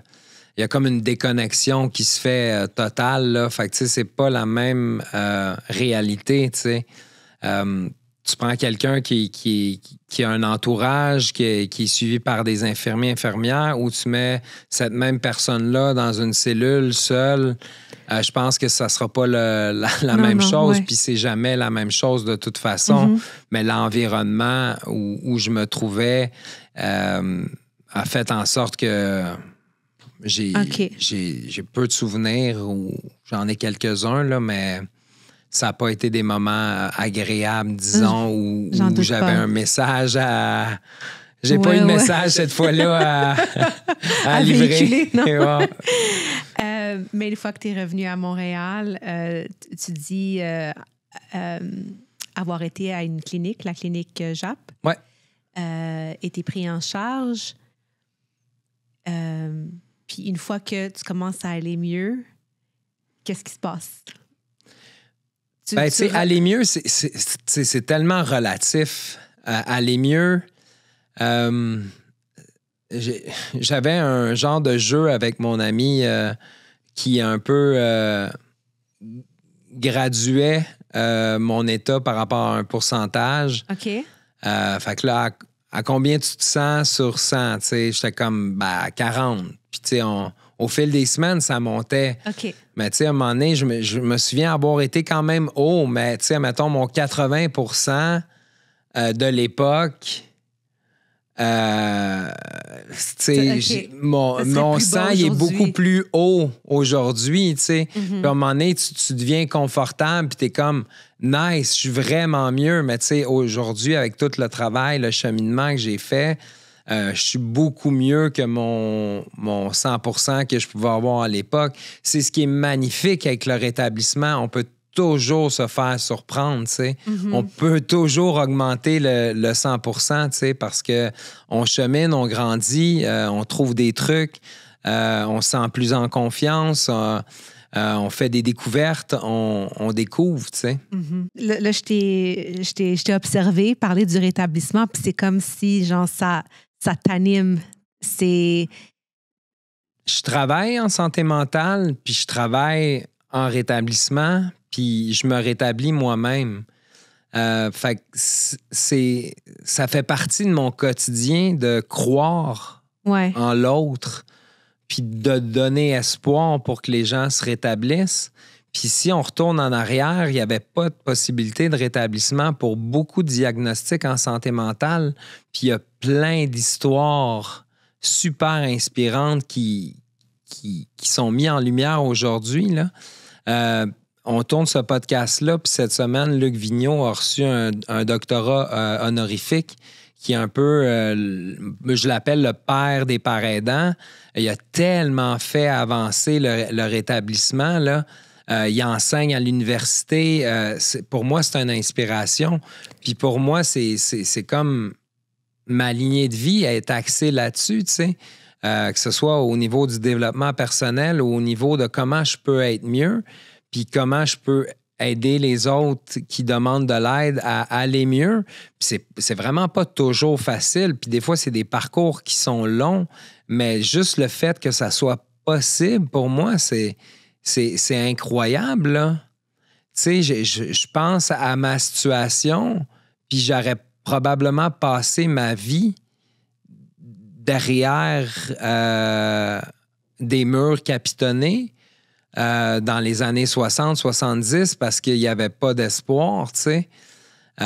Il y a comme une déconnexion qui se fait totale. Là. Fait que, tu sais, c'est pas la même réalité, tu sais. Tu prends quelqu'un qui a un entourage, qui est suivi par des infirmières, ou tu mets cette même personne-là dans une cellule seule. Je pense que ça ne sera pas la même chose, puis c'est jamais la même chose de toute façon. Mm-hmm. Mais l'environnement où je me trouvais a fait en sorte que j'ai peu de souvenirs, ou j'en ai quelques-uns, là, mais ça n'a pas été des moments agréables, disons, où j'avais un message à... J'ai pas eu de message cette fois-là à livrer. Véhiculer, non? Mais une fois que tu es revenu à Montréal, tu dis avoir été à une clinique, la clinique JAP. Oui. Été pris en charge. Puis une fois que tu commences à aller mieux, qu'est-ce qui se passe? Aller mieux, c'est tellement relatif. Aller mieux... j'avais un genre de jeu avec mon ami qui un peu graduait mon état par rapport à un pourcentage. OK. Fait que là, à combien tu te sens sur 100? J'étais comme 40. Puis tu sais, au fil des semaines, ça montait. OK. Mais tu sais, à un moment donné, je me souviens avoir été quand même haut, mais tu sais, mettons, mon 80% de l'époque... mon sang il est beaucoup plus haut aujourd'hui, tu sais. Mm-hmm. Puis à un moment donné, tu deviens confortable, puis t'es comme nice, je suis vraiment mieux. Mais tu sais, aujourd'hui, avec tout le travail, le cheminement que j'ai fait, je suis beaucoup mieux que mon 100% que je pouvais avoir à l'époque. C'est ce qui est magnifique avec le rétablissement. On peut toujours se faire surprendre, tu sais. Mm-hmm. On peut toujours augmenter le 100%, tu sais, parce qu'on chemine, on grandit, on trouve des trucs, on se sent plus en confiance, on fait des découvertes, on découvre, tu sais. Mm-hmm. Là, je t'ai observé parler du rétablissement, puis c'est comme si, genre, ça t'anime. Je travaille en santé mentale, puis je travaille en rétablissement, puis je me rétablis moi-même. Fait que ça fait partie de mon quotidien de croire en l'autre, puis de donner espoir pour que les gens se rétablissent. Puis si on retourne en arrière, il n'y avait pas de possibilité de rétablissement pour beaucoup de diagnostics en santé mentale. Puis il y a plein d'histoires super inspirantes qui sont mises en lumière aujourd'hui, là. On tourne ce podcast-là, puis cette semaine, Luc Vigneault a reçu un doctorat honorifique qui est un peu, je l'appelle le père des pères aidants. Il a tellement fait avancer le rétablissement, là. Il enseigne à l'université. Pour moi, c'est une inspiration. Puis pour moi, c'est comme ma lignée de vie est axée là-dessus, tu sais. Que ce soit au niveau du développement personnel ou au niveau de comment je peux être mieux, puis comment je peux aider les autres qui demandent de l'aide à aller mieux. Puis c'est vraiment pas toujours facile. Puis des fois, c'est des parcours qui sont longs, mais juste le fait que ça soit possible, pour moi, c'est incroyable, là. Tu sais, je pense à ma situation, puis j'aurais probablement passé ma vie derrière des murs capitonnés dans les années 60-70 parce qu'il n'y avait pas d'espoir, tu sais.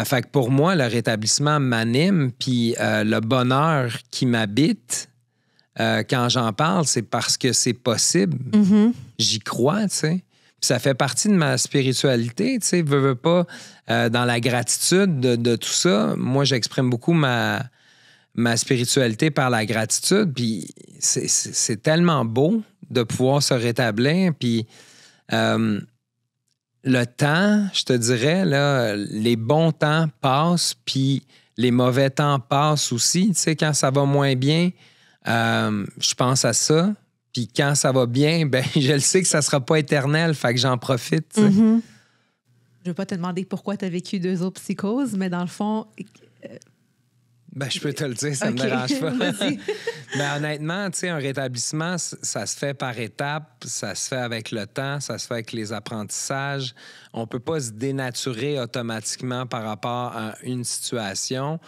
Fait que pour moi, le rétablissement m'anime, puis le bonheur qui m'habite quand j'en parle, c'est parce que c'est possible. J'y crois, tu sais. Puis ça fait partie de ma spiritualité, tu sais. Veux pas, dans la gratitude de tout ça, moi, j'exprime beaucoup ma spiritualité par la gratitude. Puis c'est tellement beau de pouvoir se rétablir. Puis le temps, je te dirais, là, les bons temps passent, puis les mauvais temps passent aussi. Tu sais, quand ça va moins bien, je pense à ça. Puis quand ça va bien, ben je le sais que ça sera pas éternel, fait que j'en profite. Tu sais. Je veux pas te demander pourquoi tu as vécu 2 autres psychoses, mais dans le fond... Ben, je peux te le dire, ça me dérange pas. Mais honnêtement, tu sais, un rétablissement, ça se fait par étapes, ça se fait avec le temps, ça se fait avec les apprentissages. On peut pas se dénaturer automatiquement par rapport à une situation.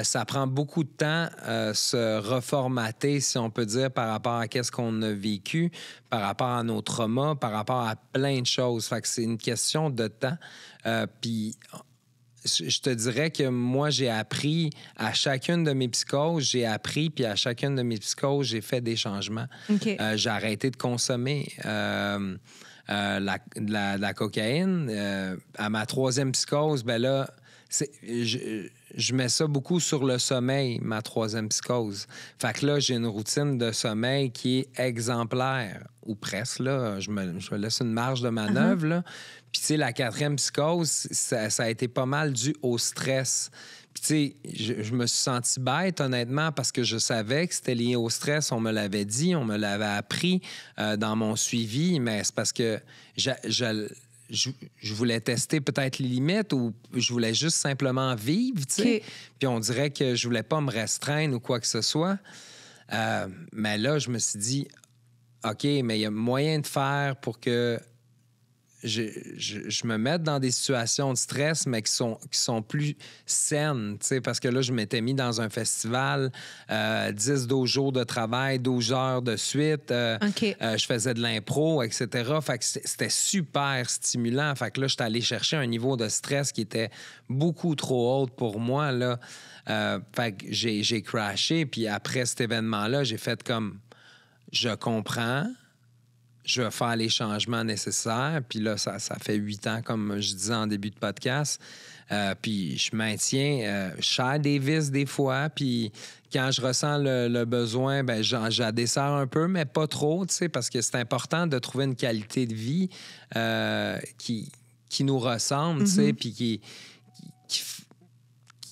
Ça prend beaucoup de temps se reformater, si on peut dire, par rapport à qu'est-ce qu'on a vécu, par rapport à nos traumas, par rapport à plein de choses. Fait que c'est une question de temps. Puis je te dirais que moi, j'ai appris à chacune de mes psychoses, puis à chacune de mes psychoses, j'ai fait des changements. Okay. J'ai arrêté de consommer la cocaïne. À ma 3e psychose, ben là, je mets ça beaucoup sur le sommeil, ma 3e psychose. Fait que là, j'ai une routine de sommeil qui est exemplaire, ou presque, là. Je me laisse une marge de manœuvre, là. Puis, tu sais, la 4e psychose, ça a été pas mal dû au stress. Puis, tu sais, je me suis senti bête, honnêtement, parce que je savais que c'était lié au stress. On me l'avait dit, on me l'avait appris dans mon suivi, mais c'est parce que je voulais tester peut-être les limites ou je voulais juste simplement vivre, tu sais. Okay. Puis on dirait que je voulais pas me restreindre ou quoi que ce soit. Mais là, je me suis dit, OK, mais il y a moyen de faire pour que je me mette dans des situations de stress, mais qui sont plus saines, tu sais, parce que là, je m'étais mis dans un festival, 10-12 jours de travail, 12 heures de suite. Okay. Je faisais de l'impro, etc. Fait que c'était super stimulant. Fait que là, j'étais allé chercher un niveau de stress qui était beaucoup trop haut pour moi, là. Fait que j'ai crashé. Puis après cet événement-là, j'ai fait comme, je comprends, je vais faire les changements nécessaires. Puis là, ça fait 8 ans, comme je disais en début de podcast. Puis je maintiens, je serre des vis des fois. Puis quand je ressens le besoin, ben j'en desserre un peu, mais pas trop, tu sais, parce que c'est important de trouver une qualité de vie qui nous ressemble, tu sais, puis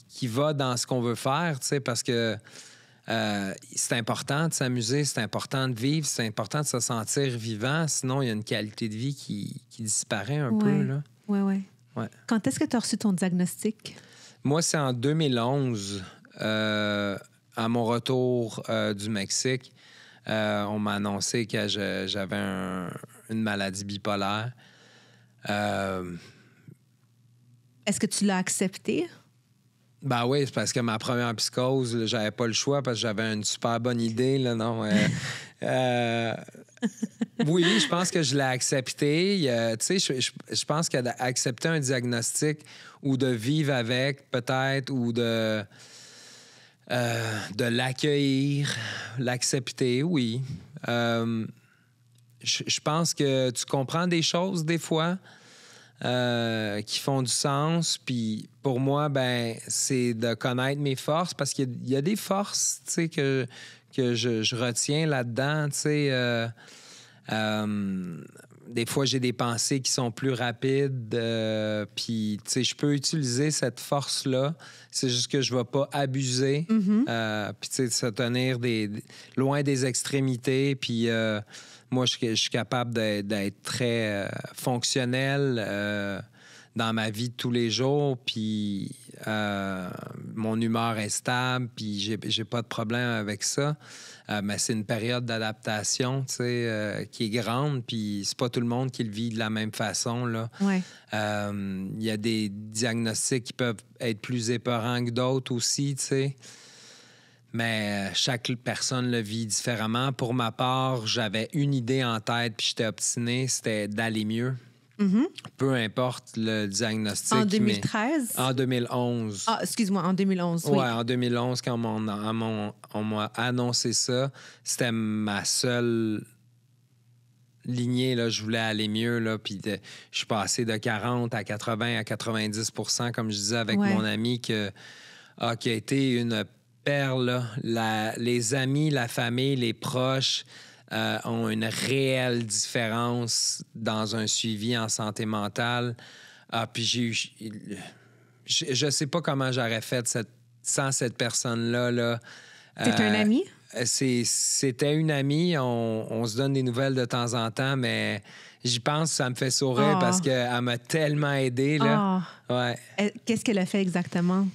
qui va dans ce qu'on veut faire, tu sais, parce que c'est important de s'amuser, c'est important de vivre, c'est important de se sentir vivant. Sinon, il y a une qualité de vie qui disparaît un peu. Là. Ouais. Quand est-ce que tu as reçu ton diagnostic? Moi, c'est en 2011, à mon retour du Mexique. On m'a annoncé que j'avais une maladie bipolaire. Est-ce que tu l'as accepté? Ben oui, c'est parce que ma première psychose, là, j'avais pas le choix parce que j'avais une super bonne idée. Là, non, oui, je pense que je l'ai accepté. Tu sais, je pense que d'accepter un diagnostic ou de vivre avec, peut-être, ou de l'accueillir, l'accepter, oui. Je pense que tu comprends des choses des fois qui font du sens. Puis pour moi, ben c'est de connaître mes forces parce qu'il y a des forces, tu sais, que je retiens là-dedans, tu sais. Des fois, j'ai des pensées qui sont plus rapides. Puis, tu sais, je peux utiliser cette force-là. C'est juste que je ne vais pas abuser. Puis, tu sais, se tenir loin des extrémités. Puis, moi, je suis capable d'être très fonctionnel dans ma vie de tous les jours. Puis, mon humeur est stable. Puis, j'ai pas de problème avec ça. Mais c'est une période d'adaptation, tu sais, qui est grande. Puis, c'est pas tout le monde qui le vit de la même façon, là. Ouais. Y a des diagnostics qui peuvent être plus épeurants que d'autres aussi, tu sais. Mais chaque personne le vit différemment. Pour ma part, j'avais une idée en tête, puis j'étais obstiné, c'était d'aller mieux. Peu importe le diagnostic. En 2013? En 2011. Ah, excuse-moi, en 2011, oui. Ouais, en 2011, quand on m'a annoncé ça, c'était ma seule lignée. Là, je voulais aller mieux. Là, puis je suis passé de 40 à 80 à 90 %, comme je disais avec mon ami, qui a été une perle. Les amis, la famille, les proches ont une réelle différence dans un suivi en santé mentale. Puis je sais pas comment j'aurais fait sans cette personne-là. Là. C'est un ami? C'était une amie. On se donne des nouvelles de temps en temps, mais j'y pense, ça me fait sourire parce qu'elle m'a tellement aidé. Là. Ouais. Qu'est-ce qu'elle a fait exactement?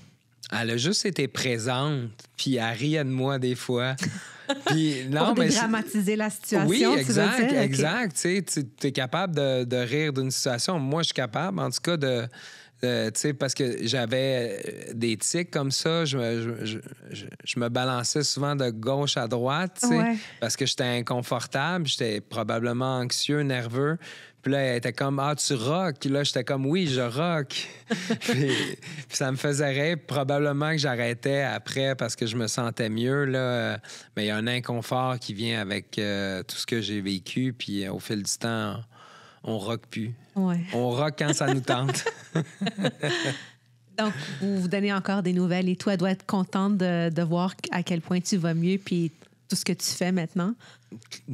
Elle a juste été présente, puis elle riait de moi des fois. Puis, non, pour dédramatiser la situation. Oui, exact, tu veux dire? exact. Okay. Tu es capable de rire d'une situation. Moi, je suis capable, en tout cas, parce que j'avais des tics comme ça. Je me balançais souvent de gauche à droite, parce que j'étais inconfortable. J'étais probablement anxieux, nerveux. Puis là, elle était comme, tu rock. Là, j'étais comme, oui, je rock. puis ça me faisait rire. Probablement que j'arrêtais après parce que je me sentais mieux. Là. Mais il y a un inconfort qui vient avec tout ce que j'ai vécu. Puis au fil du temps, on rock plus. Ouais. On rock quand ça nous tente. Donc, vous donnez encore des nouvelles et toi, dois être contente de voir à quel point tu vas mieux puis tout ce que tu fais maintenant.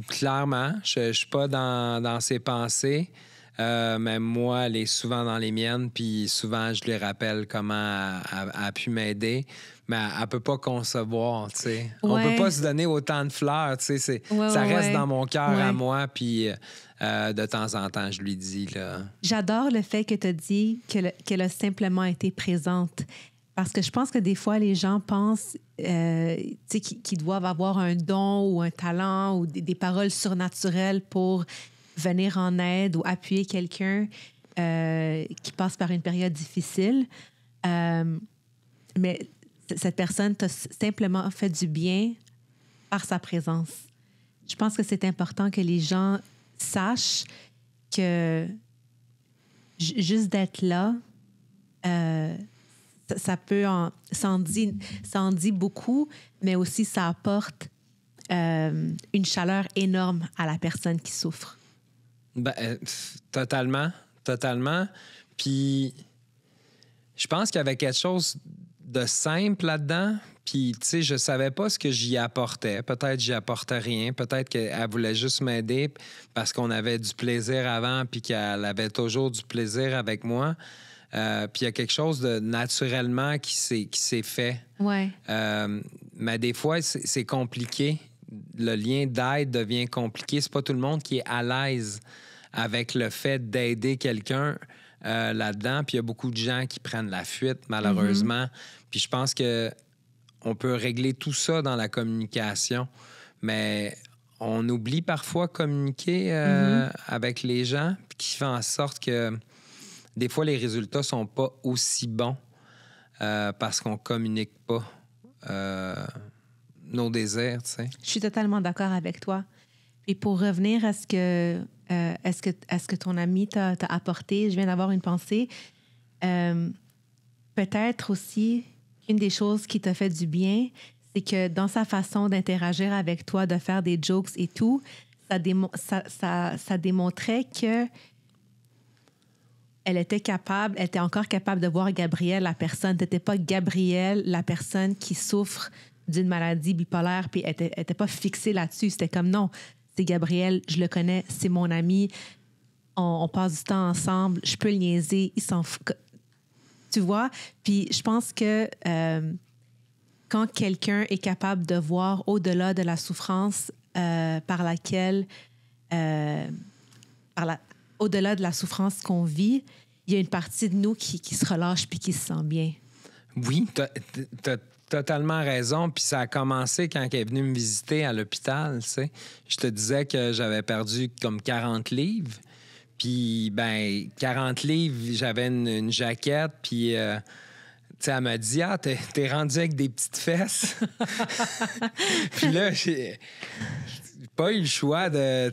Clairement, je suis pas dans ses pensées, mais moi, elle est souvent dans les miennes, puis souvent, je lui rappelle comment elle a pu m'aider, mais elle peut pas concevoir, tu sais. On peut pas se donner autant de fleurs, tu sais. Ça reste dans mon cœur à moi, puis de temps en temps, je lui dis, là... J'adore le fait que tu as dit qu'elle a simplement été présente. Parce que je pense que des fois, les gens pensent qu'ils doivent avoir un don ou un talent ou des paroles surnaturelles pour venir en aide ou appuyer quelqu'un qui passe par une période difficile. Mais cette personne t'a simplement fait du bien par sa présence. Je pense que c'est important que les gens sachent que juste d'être là... ça en dit beaucoup, mais aussi ça apporte une chaleur énorme à la personne qui souffre. Totalement. Puis, je pense qu'il y avait quelque chose de simple là-dedans. Puis, tu sais, je savais pas ce que j'y apportais. Peut-être j'y apportais rien. Peut-être qu'elle voulait juste m'aider parce qu'on avait du plaisir avant puis qu'elle avait toujours du plaisir avec moi. Puis il y a quelque chose de naturellement qui s'est fait. Ouais. Mais des fois, c'est compliqué. Le lien d'aide devient compliqué. C'est pas tout le monde qui est à l'aise avec le fait d'aider quelqu'un là-dedans. Puis il y a beaucoup de gens qui prennent la fuite, malheureusement. Puis je pense que on peut régler tout ça dans la communication. Mais on oublie parfois communiquer avec les gens, qui fait en sorte que des fois, les résultats sont pas aussi bons parce qu'on communique pas nos désirs, tu sais. Je suis totalement d'accord avec toi. Et pour revenir à ce que ton ami t'a apporté, je viens d'avoir une pensée. Peut-être aussi qu'une des choses qui t'a fait du bien, c'est que dans sa façon d'interagir avec toi, de faire des jokes et tout, ça démontrait que elle était encore capable de voir Gabrielle, la personne. T'étais pas Gabrielle, la personne qui souffre d'une maladie bipolaire, puis elle était pas fixée là-dessus. C'était comme, non, c'est Gabrielle, je le connais, c'est mon ami, on passe du temps ensemble, je peux le niaiser, il s'en fout. Tu vois? Puis je pense que quand quelqu'un est capable de voir au-delà de la souffrance par laquelle... au-delà de la souffrance qu'on vit, il y a une partie de nous qui se relâche puis qui se sent bien. Oui, t'as totalement raison. Puis ça a commencé quand elle est venue me visiter à l'hôpital, tu sais. Je te disais que j'avais perdu comme 40 livres. Puis, 40 livres, j'avais une jaquette, puis... tu sais, elle m'a dit, t'es rendu avec des petites fesses. Puis là, j'ai pas eu le choix de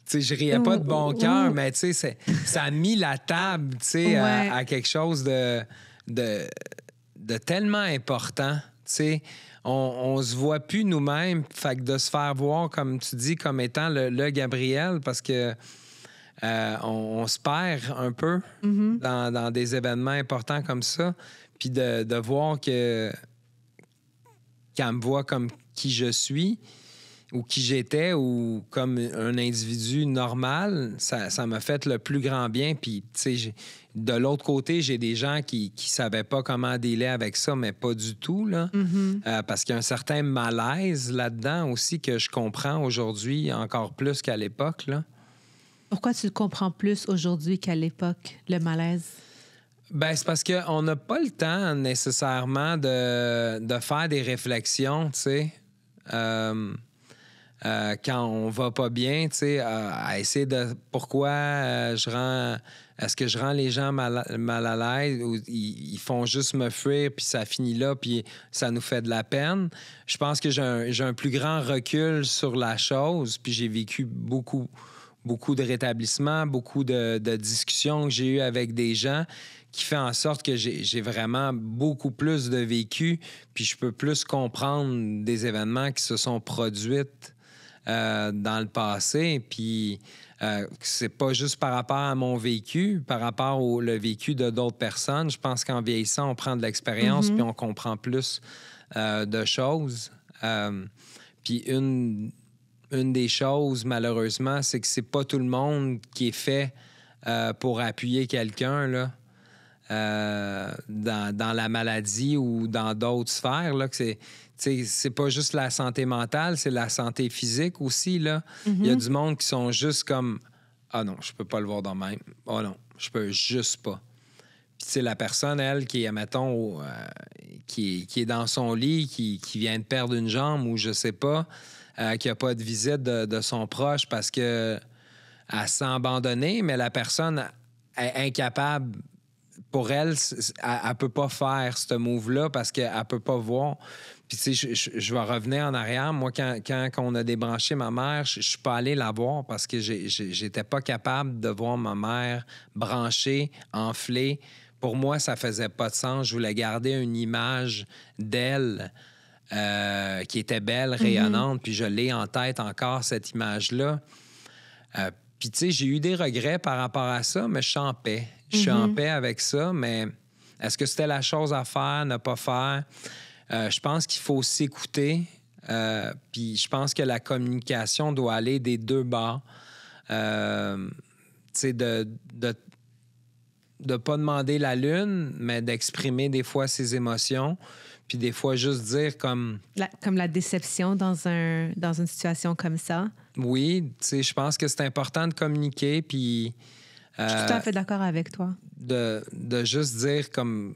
sais, je riais pas de bon cœur, mais tu sais, ça a mis la table, tu sais, à quelque chose de tellement important. Tu sais, on se voit plus nous-mêmes, fait que de se faire voir, comme tu dis, comme étant le Gabriel, parce que on se perd un peu dans des événements importants comme ça, puis de voir qu'elle me voit comme qui je suis, ou qui j'étais, ou comme un individu normal, ça m'a fait le plus grand bien. Puis, tu sais, de l'autre côté, j'ai des gens qui savaient pas comment dealer avec ça, mais pas du tout, là. Parce qu'il y a un certain malaise là-dedans aussi que je comprends aujourd'hui encore plus qu'à l'époque, là. Pourquoi tu le comprends plus aujourd'hui qu'à l'époque, le malaise? Ben, c'est parce qu'on n'a pas le temps nécessairement de faire des réflexions, tu sais. Quand on va pas bien, tu sais, à essayer de pourquoi est-ce que je rends les gens mal à l'aise, ou ils font juste me fuir, puis ça finit là, puis ça nous fait de la peine. Je pense que j'ai un plus grand recul sur la chose, puis j'ai vécu beaucoup de rétablissement, beaucoup de discussions que j'ai eues avec des gens qui fait en sorte que j'ai vraiment beaucoup plus de vécu, puis je peux plus comprendre des événements qui se sont produits dans le passé, puis c'est pas juste par rapport à mon vécu, par rapport au le vécu de d'autres personnes. Je pense qu'en vieillissant, on prend de l'expérience, puis on comprend plus de choses. Puis une des choses, malheureusement, c'est que c'est pas tout le monde qui est fait pour appuyer quelqu'un, là. Dans la maladie ou dans d'autres sphères, là, que c'est pas juste la santé mentale, c'est la santé physique aussi, là. Il y a du monde qui sont juste comme « Ah non, je peux pas le voir de même. Ah non, je peux juste pas. » Puis, tu sais, la personne, elle, qui est, mettons, qui est dans son lit, qui vient de perdre une jambe ou je sais pas, qui a pas de visite de son proche parce que elle s'est abandonnée, mais la personne est incapable. Pour elle, elle peut pas faire ce move-là parce qu'elle peut pas voir. Puis, tu sais, je vais revenir en arrière. Moi, quand on a débranché ma mère, je suis pas allé la voir parce que j'étais pas capable de voir ma mère branchée, enflée. Pour moi, ça faisait pas de sens. Je voulais garder une image d'elle qui était belle, rayonnante, puis je l'ai en tête encore, cette image-là. Puis, tu sais, j'ai eu des regrets par rapport à ça, mais je suis en paix. Je suis en paix avec ça, mais est-ce que c'était la chose à faire, ne pas faire? Je pense qu'il faut s'écouter. Puis, je pense que la communication doit aller des deux bords. Tu sais, de pas demander la lune, mais d'exprimer des fois ses émotions. Puis des fois, juste dire comme... Comme la déception dans une situation comme ça. Oui, tu sais, je pense que c'est important de communiquer, puis... je suis tout à fait d'accord avec toi. De juste dire comme...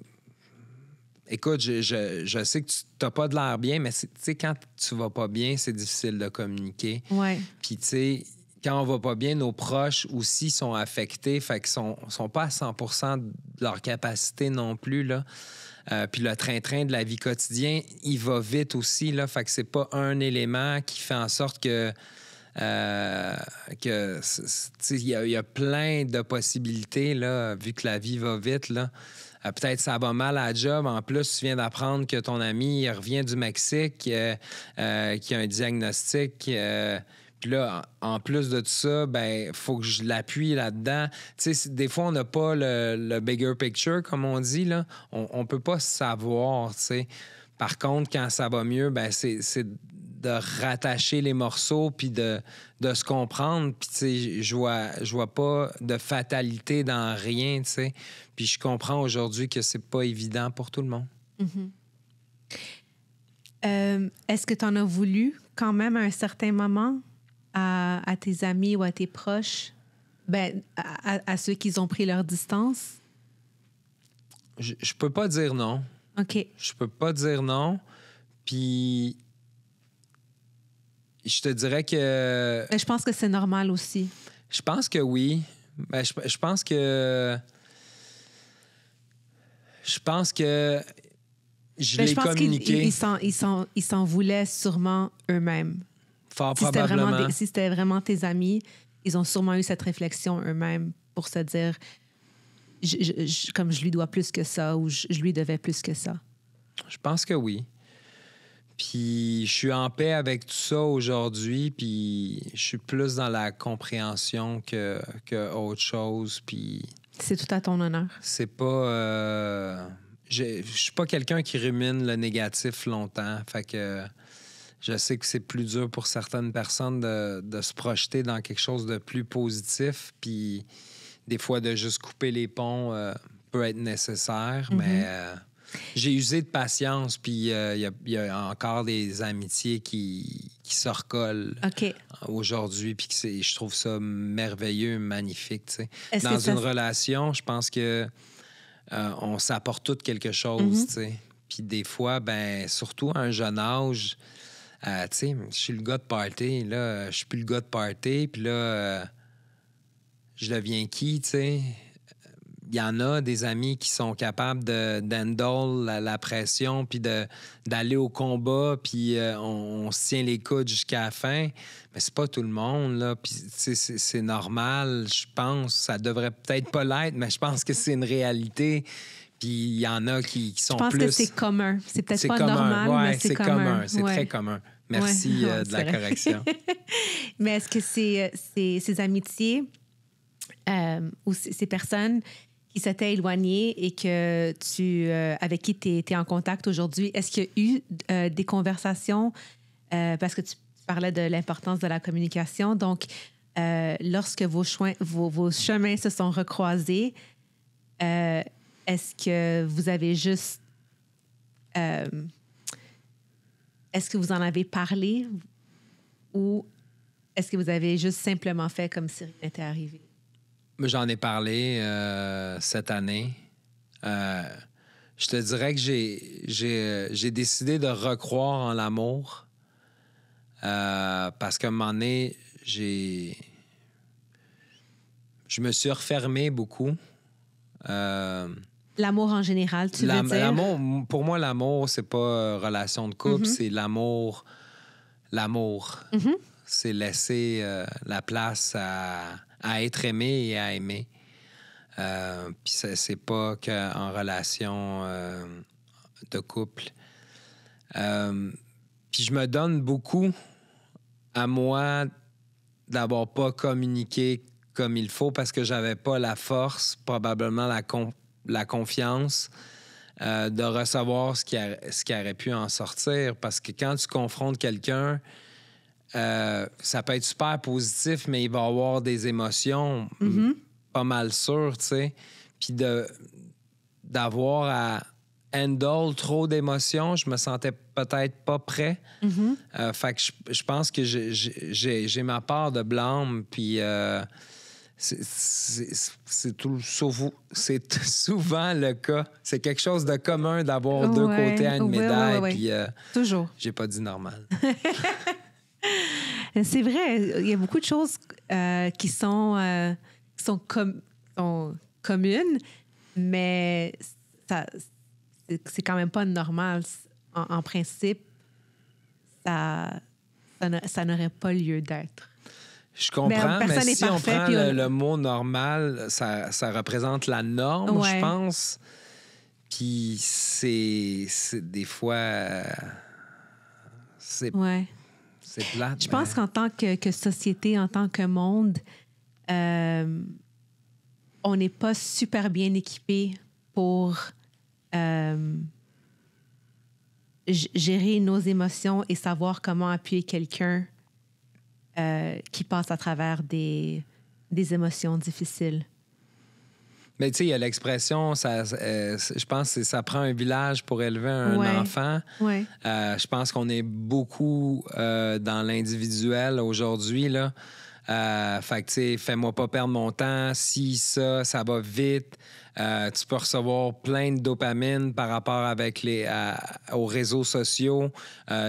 Écoute, je sais que tu n'as pas de l'air bien, mais tu sais, quand tu vas pas bien, c'est difficile de communiquer. Ouais. Puis, tu sais, quand on va pas bien, nos proches aussi sont affectés, fait qu'ils sont pas à 100% de leur capacité non plus, là. Puis le train-train de la vie quotidienne, il va vite aussi, là. Fait que c'est pas un élément qui fait en sorte que il y a plein de possibilités, là, vu que la vie va vite, là. Peut-être ça va mal à la job. En plus, tu viens d'apprendre que ton ami il revient du Mexique, qui a un diagnostic. Puis là, en plus de tout ça, ben faut que je l'appuie là-dedans. Tu sais, des fois, on n'a pas le bigger picture, comme on dit, là. On peut pas savoir, tu sais. Par contre, quand ça va mieux, ben c'est de rattacher les morceaux puis de se comprendre. Puis, tu sais, je vois pas de fatalité dans rien, tu sais. Puis je comprends aujourd'hui que c'est pas évident pour tout le monde. Est-ce que tu en as voulu quand même à un certain moment à tes amis ou à tes proches, ben, à ceux qui ont pris leur distance? Je peux pas dire non. OK. Je peux pas dire non. Puis je te dirais que... Mais je pense que c'est normal aussi. Je pense que oui. Ben, je pense que... Je pense que je l'ai communiqué. Ils s'en voulaient sûrement eux-mêmes. Fort probablement. Si c'était vraiment tes amis, ils ont sûrement eu cette réflexion eux-mêmes pour se dire, comme je lui dois plus que ça ou je lui devais plus que ça. Je pense que oui. Puis je suis en paix avec tout ça aujourd'hui, puis je suis plus dans la compréhension que autre chose, puis... C'est tout à ton honneur. C'est pas... je suis pas quelqu'un qui rumine le négatif longtemps, fait que je sais que c'est plus dur pour certaines personnes de se projeter dans quelque chose de plus positif, puis des fois de juste couper les ponts peut être nécessaire, mais... j'ai usé de patience, puis il y a encore des amitiés qui se recollent aujourd'hui, puis je trouve ça merveilleux, magnifique. Tu sais. Dans une relation, je pense que on s'apporte tout quelque chose. Tu sais. Puis des fois, ben surtout à un jeune âge, tu sais, je suis le gars de party, là, je suis plus le gars de party, puis là, je deviens qui, tu sais? Il y en a des amis qui sont capables d'handle la pression, puis d'aller au combat, puis on se tient les coudes jusqu'à la fin. Mais c'est pas tout le monde, là. Puis c'est normal, je pense. Ça devrait peut-être pas l'être, mais je pense que c'est une réalité. Puis il y en a qui sont plus... Je pense que c'est commun. C'est peut-être pas commun. normal, mais c'est commun. C'est très commun. Merci de la correction. Mais est-ce que ces amitiés ou ces personnes qui s'étaient éloignées et que avec qui tu es en contact aujourd'hui, est-ce qu'il y a eu des conversations, parce que tu parlais de l'importance de la communication, donc lorsque vos chemins se sont recroisés, est-ce que vous avez juste... est-ce que vous en avez parlé ou est-ce que vous avez juste simplement fait comme si rien n'était arrivé? J'en ai parlé cette année. Je te dirais que j'ai décidé de recroire en l'amour parce qu'à un moment donné, je me suis refermé beaucoup. L'amour en général, tu veux dire? Pour moi, l'amour, c'est pas relation de couple, c'est l'amour. C'est laisser la place à être aimé et à aimer. Puis c'est pas qu'en relation de couple. Puis je me donne beaucoup à moi d'avoir pas communiqué comme il faut parce que j'avais pas la force, probablement la confiance de recevoir ce qui aurait pu en sortir. Parce que quand tu confrontes quelqu'un, ça peut être super positif, mais il va avoir des émotions pas mal sûres, tu sais. Puis d'avoir à handle trop d'émotions, je me sentais peut-être pas prêt. Fait que je pense que j'ai ma part de blâme, puis c'est souvent le cas. C'est quelque chose de commun d'avoir deux côtés à une médaille, puis toujours. J'ai pas dit normal. C'est vrai, il y a beaucoup de choses qui sont communes, mais c'est quand même pas normal. En principe, ça n'aurait pas lieu d'être. Je comprends, mais si on prend le mot normal, ça représente la norme, je pense. Puis c'est des fois... c'est plate. Je pense qu'en tant que société, en tant que monde, on n'est pas super bien équipé pour gérer nos émotions et savoir comment appuyer quelqu'un qui passe à travers des émotions difficiles. Mais tu sais, il y a l'expression, je pense que ça prend un village pour élever un enfant. Ouais. Je pense qu'on est beaucoup dans l'individuel aujourd'hui, là. Fait que, tu sais, fais-moi pas perdre mon temps. Si ça va vite. Tu peux recevoir plein de dopamine par rapport avec aux réseaux sociaux.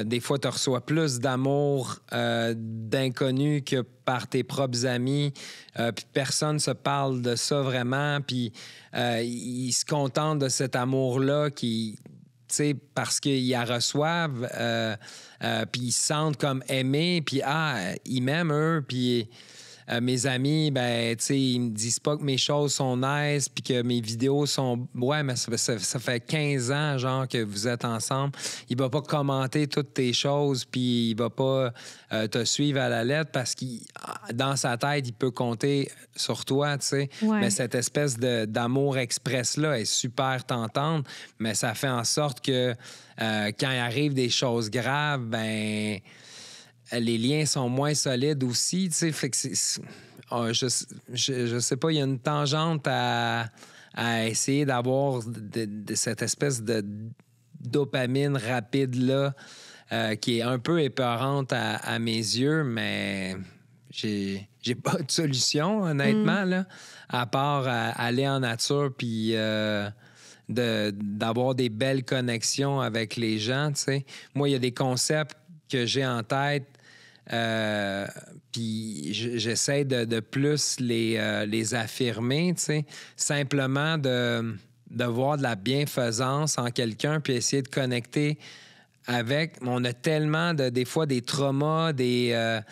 Des fois, tu reçois plus d'amour d'inconnus que par tes propres amis. Puis personne se parle de ça vraiment. Puis ils se contentent de cet amour-là parce qu'ils la reçoivent, puis ils se sentent comme aimés, puis ils m'aiment, eux, puis mes amis, ben, tu sais, ils me disent pas que mes choses sont nice puis que mes vidéos sont... Ouais, mais ça fait 15 ans, genre, que vous êtes ensemble. Il va pas commenter toutes tes choses puis il va pas te suivre à la lettre parce que dans sa tête, il peut compter sur toi, tu sais. Ouais. Mais cette espèce d'amour express-là est super tentante, mais ça fait en sorte que quand il arrive des choses graves, ben les liens sont moins solides aussi, tu sais. Fait que je sais pas, il y a une tangente à essayer d'avoir de cette espèce de dopamine rapide-là qui est un peu épeurante à mes yeux, mais j'ai pas de solution, honnêtement, là, à part aller en nature puis d'avoir des belles connexions avec les gens, tu sais. Moi, il y a des concepts que j'ai en tête, puis j'essaie de plus les affirmer, tu sais. Simplement de voir de la bienfaisance en quelqu'un puis essayer de connecter avec. On a tellement des fois des traumas, des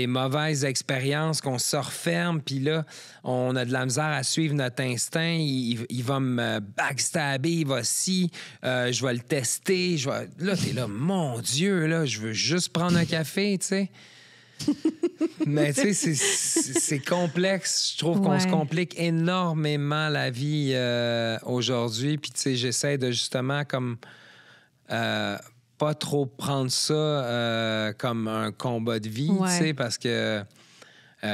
mauvaises expériences qu'on se referme, puis là, on a de la misère à suivre notre instinct. Il va me backstabber, il va je vais le tester. Là, t'es là, mon Dieu, là, je veux juste prendre un café, tu sais. Mais tu sais, c'est complexe. Je trouve qu'on se complique énormément la vie aujourd'hui. Puis tu sais, j'essaie de justement comme... pas trop prendre ça comme un combat de vie, tu sais, parce que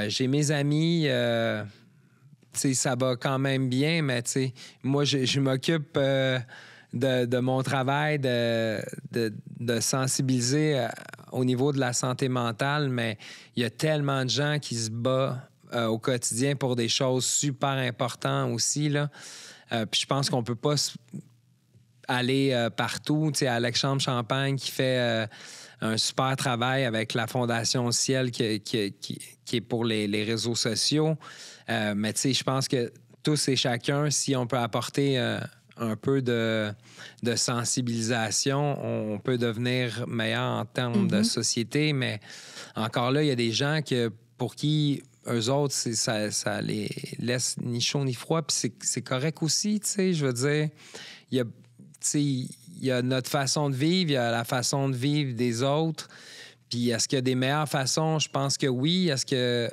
j'ai mes amis, tu sais, ça va quand même bien, mais tu sais, moi, je m'occupe de mon travail, de sensibiliser au niveau de la santé mentale, mais il y a tellement de gens qui se battent au quotidien pour des choses super importantes aussi, là. Puis je pense qu'on peut pas aller partout. Tu sais, Alexandre Champagne qui fait un super travail avec la Fondation Ciel qui est pour les réseaux sociaux. Mais tu sais, je pense que tous et chacun, si on peut apporter un peu de sensibilisation, on peut devenir meilleur en termes de société. Mais encore là, il y a des gens pour qui eux autres, ça les laisse ni chaud ni froid. Puis c'est correct aussi, tu sais. Je veux dire, il y a notre façon de vivre, il y a la façon de vivre des autres. Puis est-ce qu'il y a des meilleures façons? Je pense que oui. Est-ce que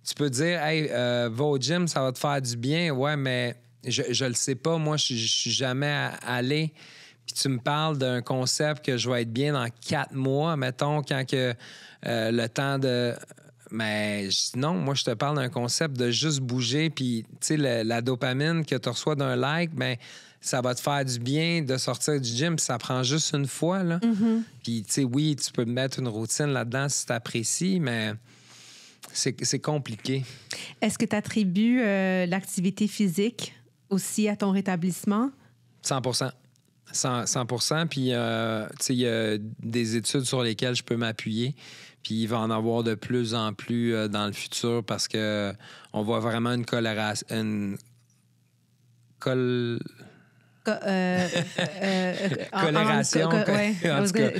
tu peux dire, hey, va au gym, ça va te faire du bien? Ouais, mais je le sais pas. Moi, je suis jamais allé. Puis tu me parles d'un concept que je vais être bien dans 4 mois, mettons, quand que le temps de... Mais non, moi, je te parle d'un concept de juste bouger. Puis, tu sais, la dopamine que tu reçois d'un like, ben ça va te faire du bien de sortir du gym. Puis ça prend juste une fois, là. Puis, tu sais, oui, tu peux mettre une routine là-dedans si tu apprécies, mais c'est compliqué. Est-ce que tu attribues l'activité physique aussi à ton rétablissement? 100%. 100%. Puis, tu sais, il y a des études sur lesquelles je peux m'appuyer. Puis, il va en avoir de plus en plus dans le futur parce que on voit vraiment une corrélation.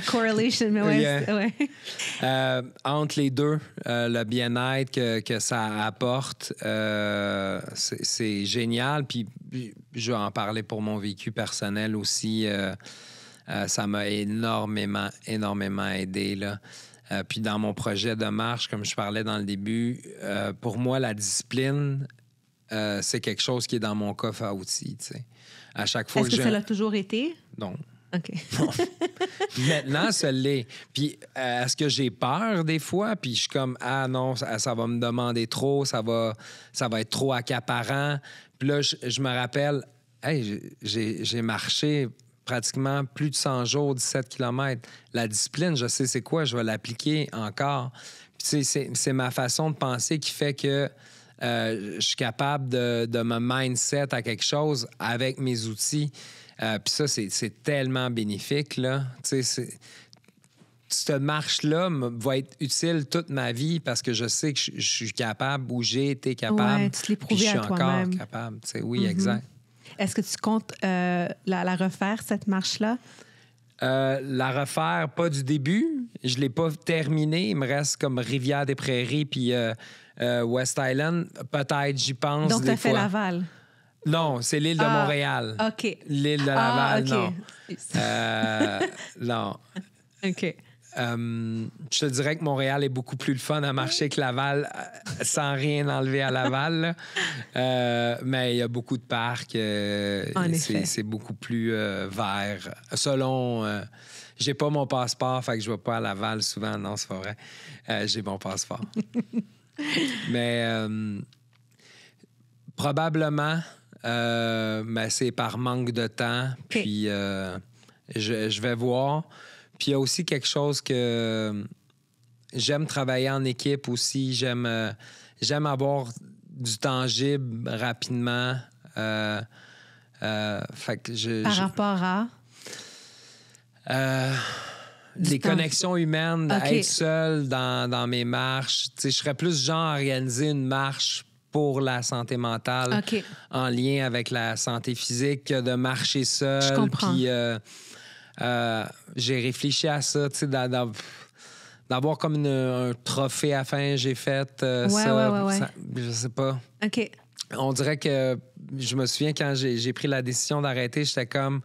Correlation, mais ouais. Entre les deux, le bien-être que ça apporte, c'est génial. Puis je vais en parler pour mon vécu personnel aussi. Ça m'a énormément aidé, là. Puis dans mon projet de marche, comme je parlais dans le début, pour moi, la discipline, c'est quelque chose qui est dans mon coffre à outils, tu sais. À chaque fois Est-ce que ça l'a toujours été? Non. OK. Non. Maintenant, ça l'est. Puis, est-ce que j'ai peur des fois? Puis, je suis comme, ah non, ça va me demander trop, ça va être trop accaparant. Puis là, je me rappelle, hey, j'ai marché pratiquement plus de 100 jours, 17 km. La discipline, je sais c'est quoi, je vais l'appliquer encore. Puis, tu sais, c'est ma façon de penser qui fait que je suis capable de me mindset à quelque chose avec mes outils. Puis ça, c'est tellement bénéfique, là. Tu sais, cette marche-là va être utile toute ma vie parce que je sais que je suis capable ou j'ai été capable. Ouais, tu te l'es prouvé à toi-même. Je suis encore capable. Tu sais, oui, exact. Est-ce que tu comptes la refaire, cette marche-là? La refaire, pas du début. Je l'ai pas terminé. Il me reste comme Rivière-des-Prairies puis West Island. Peut-être, j'y pense. Donc, tu as des fait fois. Laval. Non, c'est l'île de Montréal. OK. L'île de Laval, OK. non. Non. OK. Je te dirais que Montréal est beaucoup plus le fun à marcher que Laval, sans rien enlever à Laval. Mais il y a beaucoup de parcs. En effet. C'est beaucoup plus vert. Selon... j'ai pas mon passeport, fait que je vais pas à Laval souvent. Non, c'est pas vrai. J'ai mon passeport. Mais probablement, mais c'est par manque de temps. Okay. Puis je vais voir. Puis il y a aussi quelque chose que j'aime travailler en équipe aussi. J'aime avoir du tangible rapidement. Fait que par rapport à? Les connexions humaines, okay. être seul dans mes marches. Je serais plus genre à organiser une marche pour la santé mentale okay. en lien avec la santé physique que de marcher seul. Je comprends. Puis, j'ai réfléchi à ça, tu sais, d'avoir comme un trophée à la fin, j'ai fait ouais. ça, je sais pas. OK. On dirait que, je me souviens quand j'ai pris la décision d'arrêter, j'étais comme,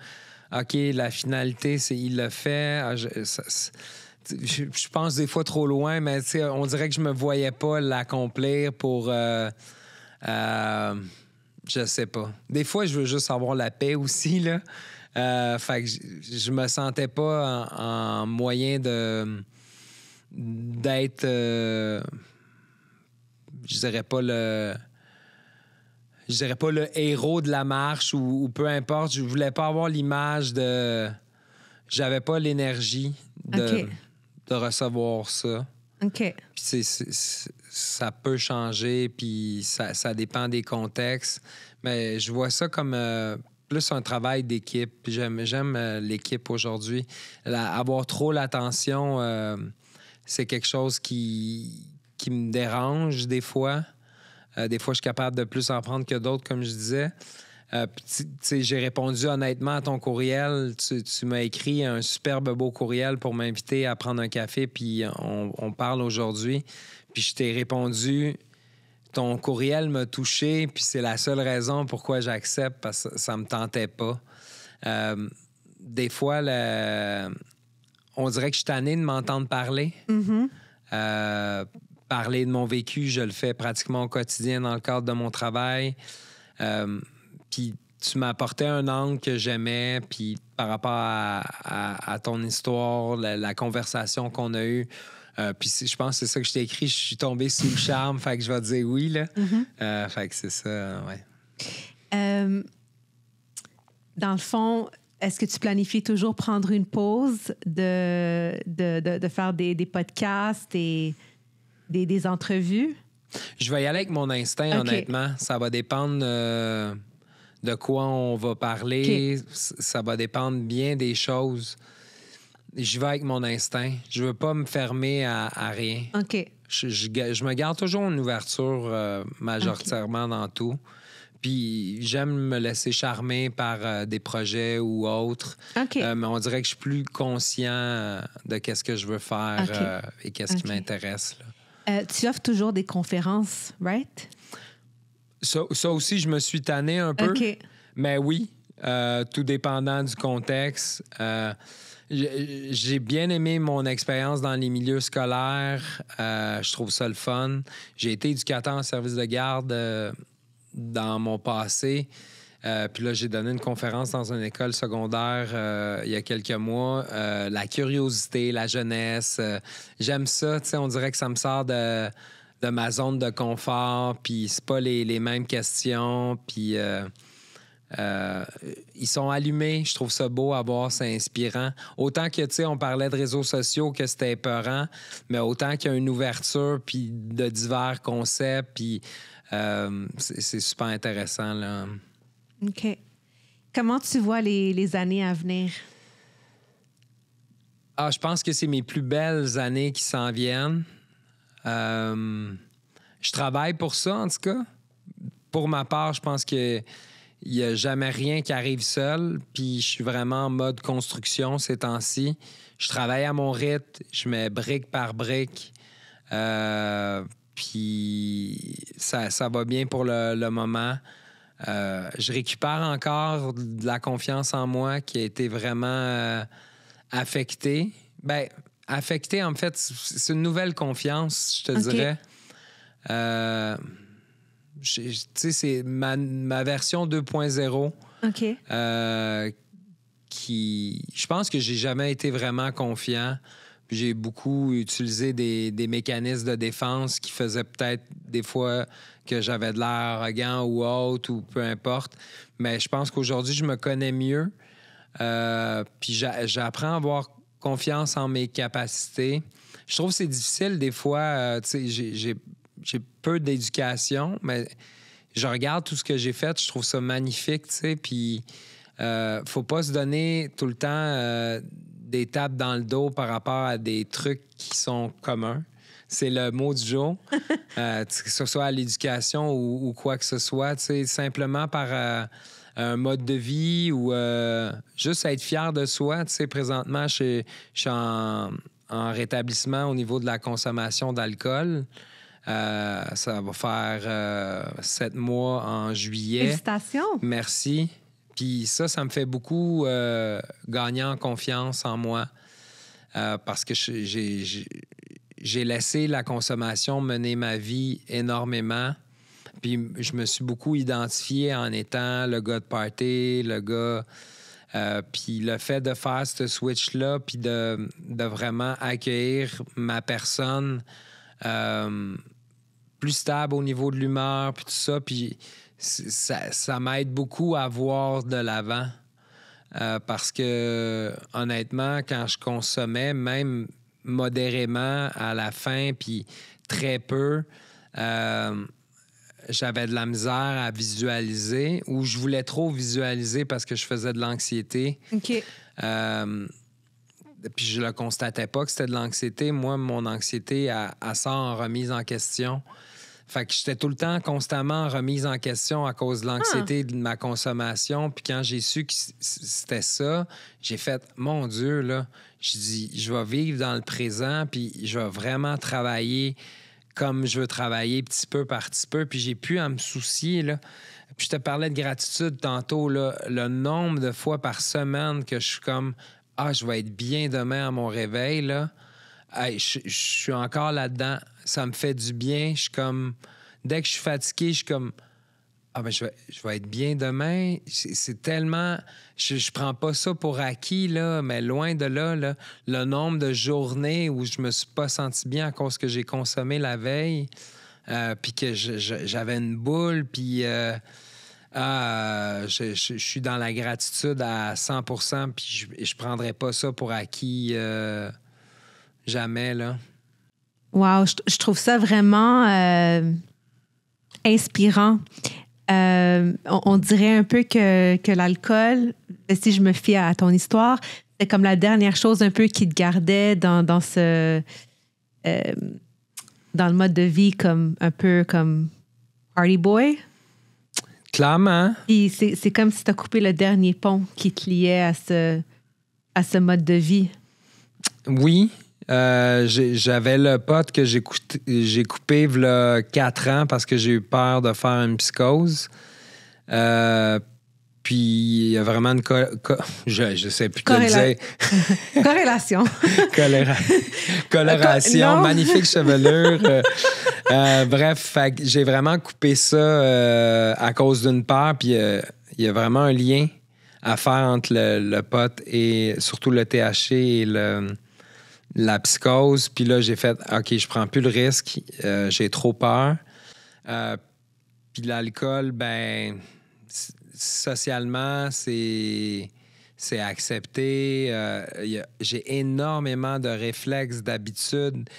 OK, la finalité, c'est il le fait. Je pense des fois trop loin, mais on dirait que je me voyais pas l'accomplir pour... je sais pas. Des fois, je veux juste avoir la paix aussi, là. Fait que je me sentais pas en moyen d'être... je dirais pas le héros de la marche ou peu importe. Je voulais pas avoir l'image de... J'avais pas l'énergie de recevoir ça. OK. Puis ça peut changer, puis ça dépend des contextes. Mais je vois ça comme plus un travail d'équipe. J'aime l'équipe aujourd'hui. Avoir trop l'attention, c'est quelque chose qui me dérange des fois. Des fois, je suis capable de plus en prendre que d'autres, comme je disais. J'ai répondu honnêtement à ton courriel. Tu m'as écrit un superbe beau courriel pour m'inviter à prendre un café, puis on parle aujourd'hui. Puis je t'ai répondu, ton courriel m'a touché, puis c'est la seule raison pourquoi j'accepte, parce que ça me tentait pas. Des fois, on dirait que je suis tanné de m'entendre parler. Mm-hmm. Parler de mon vécu, je le fais pratiquement au quotidien dans le cadre de mon travail. Puis tu m'as apporté un angle que j'aimais, puis par rapport à ton histoire, la conversation qu'on a eue, puis je pense que c'est ça que je t'ai écrit, je suis tombé sous le charme, fait que je vais te dire oui, là. Mm-hmm. Fait que c'est ça, ouais. Dans le fond, est-ce que tu planifies toujours prendre une pause de faire des podcasts et des entrevues? Je vais y aller avec mon instinct, honnêtement. Ça va dépendre de quoi on va parler. Ça va dépendre bien des choses. Je vais avec mon instinct. Je veux pas me fermer à rien. OK. Je me garde toujours une ouverture majoritairement dans tout. Puis j'aime me laisser charmer par des projets ou autres. Mais on dirait que je suis plus conscient de qu'est-ce que je veux faire et qu'est-ce qui m'intéresse, là. Tu offres toujours des conférences, right? Ça aussi, je me suis tanné un peu. Mais oui, tout dépendant du contexte. J'ai bien aimé mon expérience dans les milieux scolaires. Je trouve ça le fun. J'ai été éducateur en service de garde dans mon passé. Puis là, j'ai donné une conférence dans une école secondaire il y a quelques mois. La curiosité, la jeunesse, j'aime ça. On dirait que ça me sort de ma zone de confort. Puis c'est pas les mêmes questions. Puis ils sont allumés. Je trouve ça beau à voir, c'est inspirant. Autant que, on parlait de réseaux sociaux, que c'était épeurant, mais autant qu'il y a une ouverture, puis de divers concepts, puis c'est super intéressant, là. OK. Comment tu vois les années à venir? Je pense que c'est mes plus belles années qui s'en viennent. Je travaille pour ça, en tout cas. Pour ma part, je pense que il n'y a jamais rien qui arrive seul. Puis je suis vraiment en mode construction ces temps-ci. Je travaille à mon rythme, je mets brique par brique. Puis ça va bien pour le moment. Je récupère encore de la confiance en moi qui a été vraiment affectée. Ben, affectée, en fait, c'est une nouvelle confiance, je te dirais. Tu sais, c'est ma version 2.0. OK. Qui... Je pense que j'ai jamais été vraiment confiant. J'ai beaucoup utilisé des mécanismes de défense qui faisaient peut-être des fois que j'avais de l'air arrogant ou autre ou peu importe. Mais je pense qu'aujourd'hui, je me connais mieux. Puis j'apprends à avoir confiance en mes capacités. Je trouve que c'est difficile des fois. Tu sais, j'ai peu d'éducation, mais je regarde tout ce que j'ai fait. Je trouve ça magnifique, tu sais. Puis faut pas se donner tout le temps des tapes dans le dos par rapport à des trucs qui sont communs. C'est le mot du jour. Que ce soit à l'éducation ou quoi que ce soit, tu sais, simplement par un mode de vie ou juste être fier de soi. Tu sais, présentement, je suis en rétablissement au niveau de la consommation d'alcool. Ça va faire 7 mois en juillet. Félicitations! Merci. Puis ça me fait beaucoup gagner en confiance en moi parce que j'ai laissé la consommation mener ma vie énormément. Puis je me suis beaucoup identifié en étant le gars de party, le gars... puis le fait de faire ce switch-là, puis de vraiment accueillir ma personne plus stable au niveau de l'humeur, puis tout ça, puis ça m'aide beaucoup à voir de l'avant. Parce que, honnêtement, quand je consommais, même modérément à la fin, puis très peu, j'avais de la misère à visualiser ou je voulais trop visualiser parce que je faisais de l'anxiété. OK. Puis je le constatais pas que c'était de l'anxiété. Moi, mon anxiété, elle sort en remise en question. Fait que j'étais tout le temps constamment en remise en question à cause de l'anxiété de ma consommation. Puis quand j'ai su que c'était ça, j'ai fait, mon Dieu, là, je dis, je vais vivre dans le présent, puis je vais vraiment travailler comme je veux travailler, petit peu par petit peu. Puis j'ai pu à me soucier, là. Puis je te parlais de gratitude tantôt, là. Le nombre de fois par semaine que je suis comme, je vais être bien demain à mon réveil, là. Hey, je suis encore là-dedans. Ça me fait du bien. Je suis comme... Dès que je suis fatigué, je suis comme... je vais être bien demain. C'est tellement... Je prends pas ça pour acquis, là, mais loin de là, le nombre de journées où je me suis pas senti bien à cause que j'ai consommé la veille, puis que j'avais une boule, puis... je suis dans la gratitude à 100%, puis je prendrais pas ça pour acquis... jamais, là. Wow, je trouve ça vraiment inspirant. On dirait un peu que l'alcool, si je me fie à ton histoire, c'est comme la dernière chose un peu qui te gardait dans ce... dans le mode de vie comme un peu comme party boy. Clairement. Puis c'est comme si tu as coupé le dernier pont qui te liait à ce mode de vie. Oui. J'avais le pote que j'ai coupé il y a 4 ans parce que j'ai eu peur de faire une psychose. Puis il y a vraiment une... je sais plus te le dire. Corrélation. Coloration, Non. magnifique chevelure. Bref, j'ai vraiment coupé ça à cause d'une peur. Puis il y a vraiment un lien à faire entre le pot et surtout le THC et la psychose. Puis là, j'ai fait, OK, je prends plus le risque. J'ai trop peur. Puis l'alcool, ben, socialement, c'est accepté. J'ai énormément de réflexes, d'habitudes,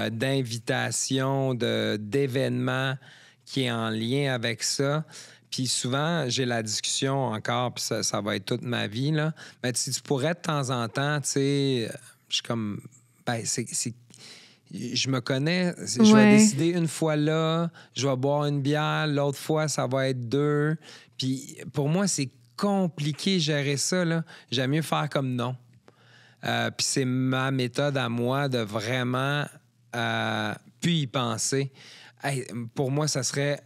d'invitations, d'événements qui est en lien avec ça. Puis souvent, j'ai la discussion encore, puis ça va être toute ma vie, là. Mais tu pourrais de temps en temps, tu sais, je suis comme... Ben, je me connais. Je vais décider une fois là, je vais boire une bière, l'autre fois, ça va être 2. Puis pour moi, c'est compliqué gérer ça, là. J'aime mieux faire comme non. Puis c'est ma méthode à moi de vraiment puis y penser. Hey, pour moi, ça serait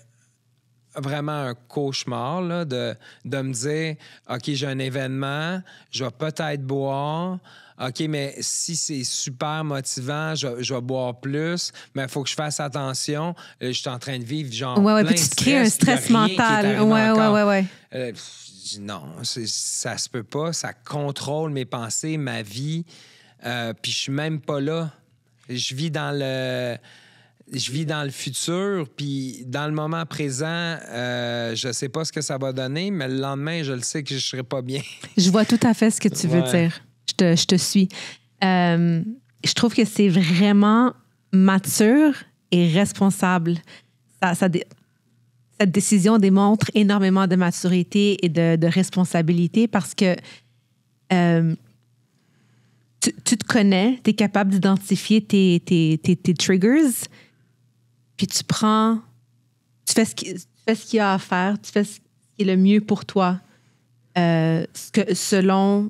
vraiment un cauchemar là, de me dire OK, j'ai un événement, je vais peut-être boire. OK, mais si c'est super motivant, je vais boire plus, mais il faut que je fasse attention. Je suis en train de vivre genre plein puis de tu te crées un stress mental. Ouais. Non, ça se peut pas. Ça contrôle mes pensées, ma vie. Puis je suis même pas là. Je vis dans le futur, puis dans le moment présent, je sais pas ce que ça va donner, mais le lendemain, je le sais que je serai pas bien. Je vois tout à fait ce que tu veux dire. Je te suis. Je trouve que c'est vraiment mature et responsable. Cette décision démontre énormément de maturité et de responsabilité parce que tu te connais, tu es capable d'identifier tes triggers, puis tu fais ce qu'il y a à faire, tu fais ce qui est le mieux pour toi, selon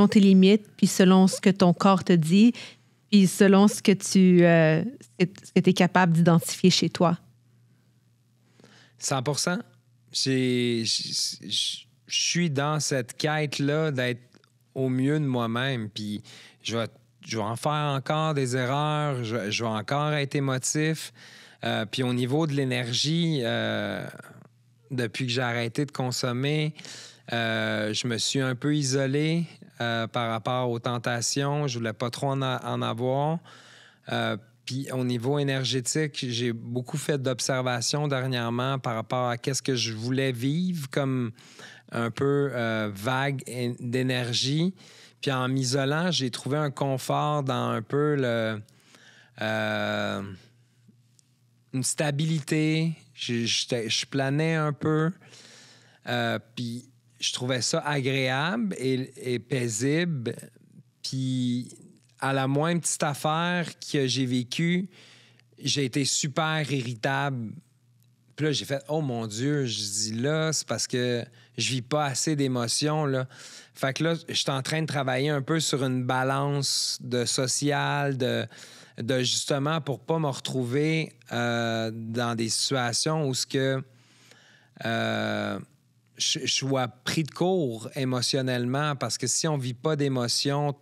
tes limites, puis selon ce que ton corps te dit, puis selon ce que tu es capable d'identifier chez toi. 100%. Je suis dans cette quête-là d'être au mieux de moi-même, puis je vais en faire encore des erreurs, je vais encore être émotif. Puis au niveau de l'énergie, depuis que j'ai arrêté de consommer, je me suis un peu isolé par rapport aux tentations. Je voulais pas trop en avoir. Puis au niveau énergétique, j'ai beaucoup fait d'observations dernièrement par rapport à qu'est-ce que je voulais vivre comme un peu vague d'énergie. Puis en m'isolant, j'ai trouvé un confort dans un peu une stabilité. Je planais un peu. Puis je trouvais ça agréable et paisible. Puis à la moindre petite affaire que j'ai vécue, j'ai été super irritable. Puis là, j'ai fait « Oh mon Dieu! » Je dis là, c'est parce que je vis pas assez d'émotions, là. Fait que là, je suis en train de travailler un peu sur une balance de social, de justement pour pas me retrouver dans des situations où je sois pris de court émotionnellement, parce que si on vit pas d'émotions,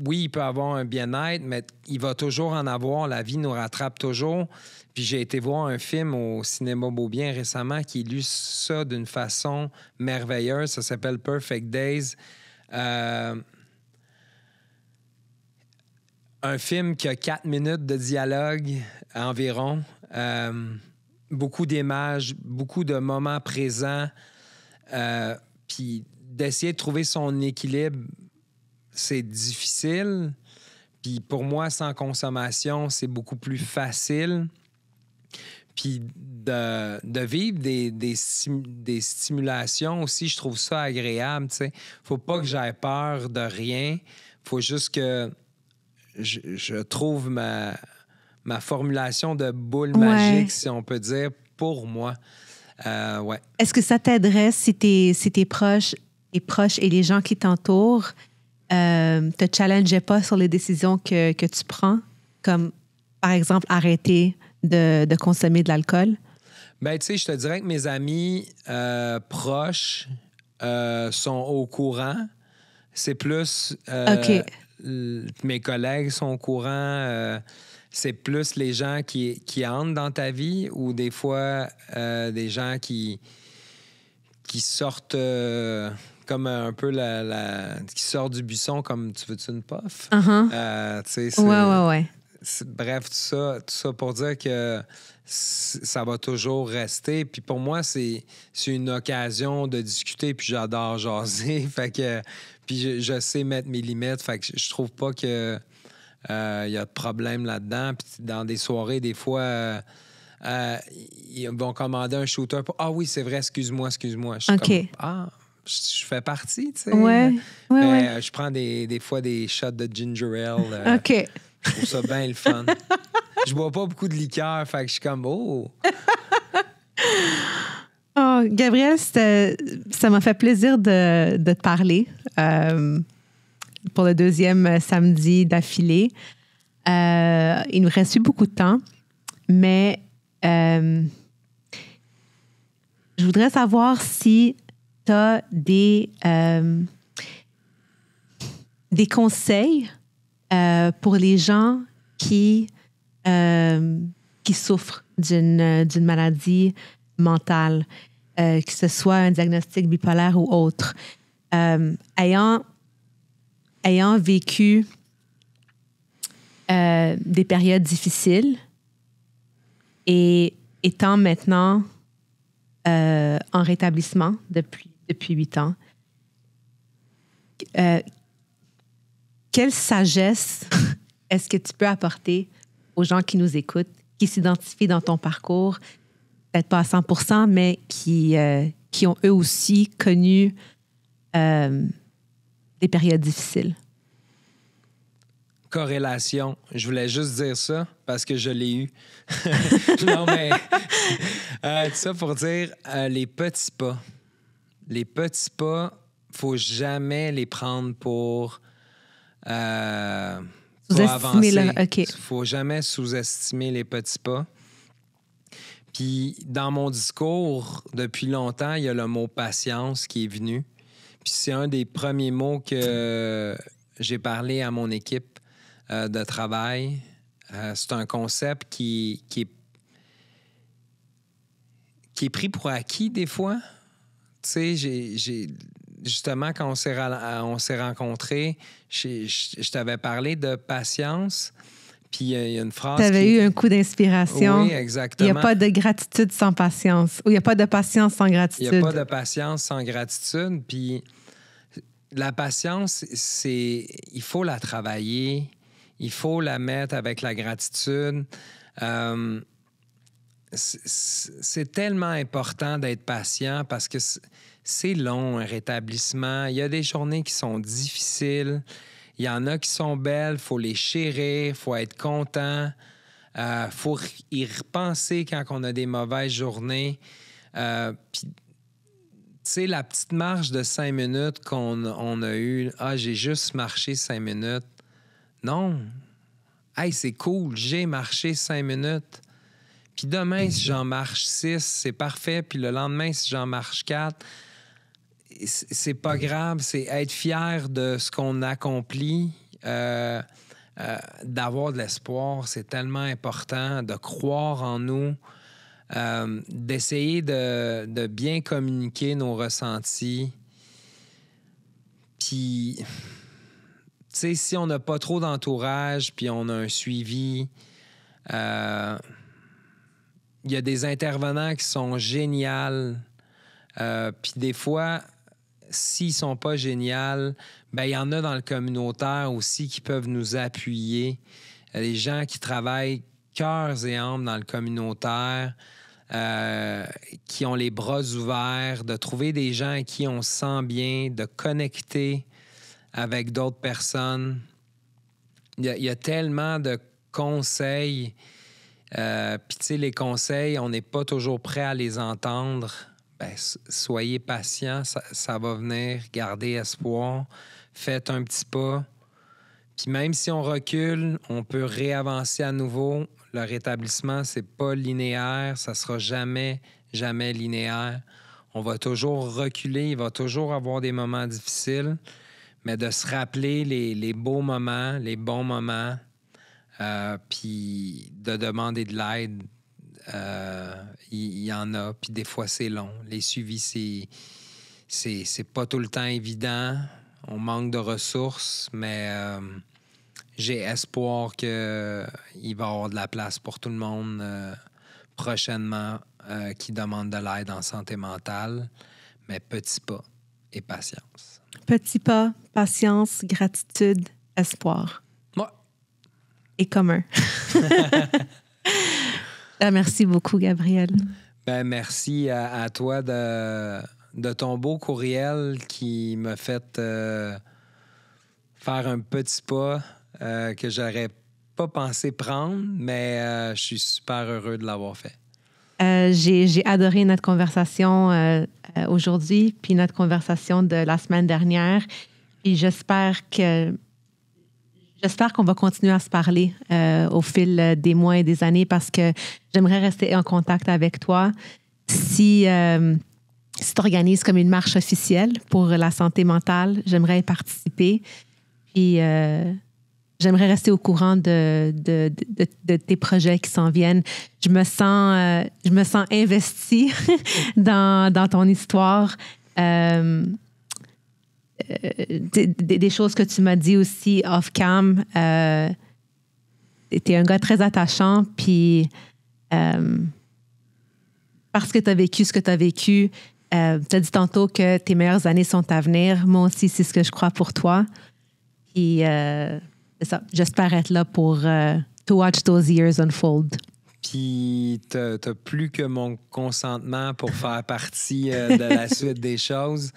oui, il peut avoir un bien-être, mais il va toujours en avoir. La vie nous rattrape toujours. Puis j'ai été voir un film au Cinéma Beaubien récemment qui illustre ça d'une façon merveilleuse. Ça s'appelle Perfect Days. Un film qui a 4 minutes de dialogue environ. Beaucoup d'images, beaucoup de moments présents. Puis d'essayer de trouver son équilibre, c'est difficile. Puis pour moi, sans consommation, c'est beaucoup plus facile. Puis de vivre des stimulations aussi, je trouve ça agréable. Il ne faut pas que j'aie peur de rien. Il faut juste que je trouve ma formulation de boule magique, si on peut dire, pour moi. Ouais. Est-ce que ça t'aiderait si tes proches et les gens qui t'entourent te challengeaient pas sur les décisions que tu prends, comme par exemple arrêter de consommer de l'alcool? Ben, tu sais, je te dirais que mes amis proches sont au courant. C'est plus... OK. Mes collègues sont au courant. C'est plus les gens qui entrent dans ta vie ou des fois des gens qui sortent... comme un peu qui sort du buisson comme tu veux-tu une puff? Uh-huh. Ouais. Bref, tout ça pour dire que ça va toujours rester. Puis pour moi, c'est une occasion de discuter, puis j'adore jaser. Fait que, puis je sais mettre mes limites. Fait que je trouve pas que y a de problème là-dedans. Puis dans des soirées, des fois... ils vont commander un shooter pour... Ah oui, c'est vrai, excuse-moi. Je suis comme... Je fais partie, tu sais. Ouais. Je prends des fois des shots de ginger ale. OK. Je trouve ça bien le fun. Je bois pas beaucoup de liqueur, fait que je suis comme, oh! Oh, Gabriel, ça m'a fait plaisir de te parler pour le deuxième samedi d'affilée. Il nous reste plus beaucoup de temps, mais je voudrais savoir si tu as des conseils pour les gens qui souffrent d'une maladie mentale, que ce soit un diagnostic bipolaire ou autre. Ayant vécu des périodes difficiles et étant maintenant en rétablissement depuis 8 ans, quelle sagesse est-ce que tu peux apporter aux gens qui nous écoutent, qui s'identifient dans ton parcours, peut-être pas à 100%, mais qui ont eux aussi connu des périodes difficiles? Corrélation. Je voulais juste dire ça parce que je l'ai eu. Non, mais tout ça pour dire les petits pas. Les petits pas, faut jamais les prendre pour sous-estimer avancer. Faut jamais sous-estimer les petits pas. Puis dans mon discours, depuis longtemps, il y a le mot patience qui est venu. Puis c'est un des premiers mots que j'ai parlé à mon équipe de travail. C'est un concept qui est pris pour acquis des fois. Tu sais, justement, quand on s'est rencontrés, je t'avais parlé de patience. Puis il y a une phrase. Tu avais eu un coup d'inspiration. Oui, exactement. Il n'y a pas de gratitude sans patience. Ou il n'y a pas de patience sans gratitude. Il n'y a pas de patience sans gratitude. Puis la patience, il faut la travailler. Il faut la mettre avec la gratitude. C'est tellement important d'être patient parce que c'est long, un rétablissement. Il y a des journées qui sont difficiles. Il y en a qui sont belles. Il faut les chérir. Il faut être content. Il faut y repenser quand on a des mauvaises journées. Puis, tu sais, la petite marche de 5 minutes qu'on a eue, j'ai juste marché 5 minutes. Non. Hey, c'est cool, j'ai marché 5 minutes. Puis demain, si j'en marche 6, c'est parfait. Puis le lendemain, si j'en marche 4, c'est pas grave. C'est être fier de ce qu'on accomplit. D'avoir de l'espoir, c'est tellement important. De croire en nous. D'essayer de bien communiquer nos ressentis. Puis... Tu sais, si on n'a pas trop d'entourage, puis on a un suivi, il y a des intervenants qui sont géniaux. Puis des fois, s'ils ne sont pas géniaux, bien, il y en a dans le communautaire aussi qui peuvent nous appuyer. Les gens qui travaillent cœurs et âmes dans le communautaire, qui ont les bras ouverts, de trouver des gens à qui on se sent bien, de connecter avec d'autres personnes. Il y a tellement de conseils. Puis, tu sais, les conseils, on n'est pas toujours prêt à les entendre. Bien, soyez patient, ça va venir. Gardez espoir. Faites un petit pas. Puis même si on recule, on peut réavancer à nouveau. Le rétablissement, c'est pas linéaire. Ça sera jamais linéaire. On va toujours reculer. Il va toujours avoir des moments difficiles. Mais de se rappeler les beaux moments, les bons moments, puis de demander de l'aide, il y en a. Puis des fois, c'est long. Les suivis, c'est pas tout le temps évident. On manque de ressources, mais j'ai espoir qu'il va y avoir de la place pour tout le monde prochainement qui demande de l'aide en santé mentale. Mais petit pas et patience. Petits pas, patience, gratitude, espoir. Ouais. Et commun. Merci beaucoup, Gabriel. Ben, merci à toi de ton beau courriel qui m'a fait faire un petit pas que j'aurais pas pensé prendre, mais je suis super heureux de l'avoir fait. J'ai adoré notre conversation aujourd'hui, puis notre conversation de la semaine dernière. Puis j'espère qu'on va continuer à se parler au fil des mois et des années parce que j'aimerais rester en contact avec toi. Si tu organises comme une marche officielle pour la santé mentale, j'aimerais y participer. Puis j'aimerais rester au courant de tes projets qui s'en viennent. Je me sens investie dans ton histoire. Des choses que tu m'as dit aussi off-cam. Tu es un gars très attachant, puis parce que tu as vécu ce que tu as vécu, tu as dit tantôt que tes meilleures années sont à venir. Moi aussi, c'est ce que je crois pour toi. Puis c'est ça. J'espère être là pour to watch those years unfold. Puis, t'as plus que mon consentement pour faire partie de la suite des choses.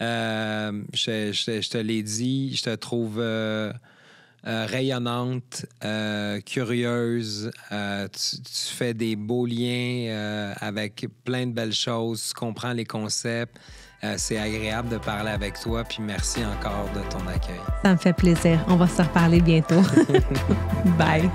Je te l'ai dit, je te trouve rayonnante, curieuse. Tu fais des beaux liens avec plein de belles choses. Tu comprends les concepts. C'est agréable de parler avec toi. Puis merci encore de ton accueil. Ça me fait plaisir. On va se reparler bientôt. Bye.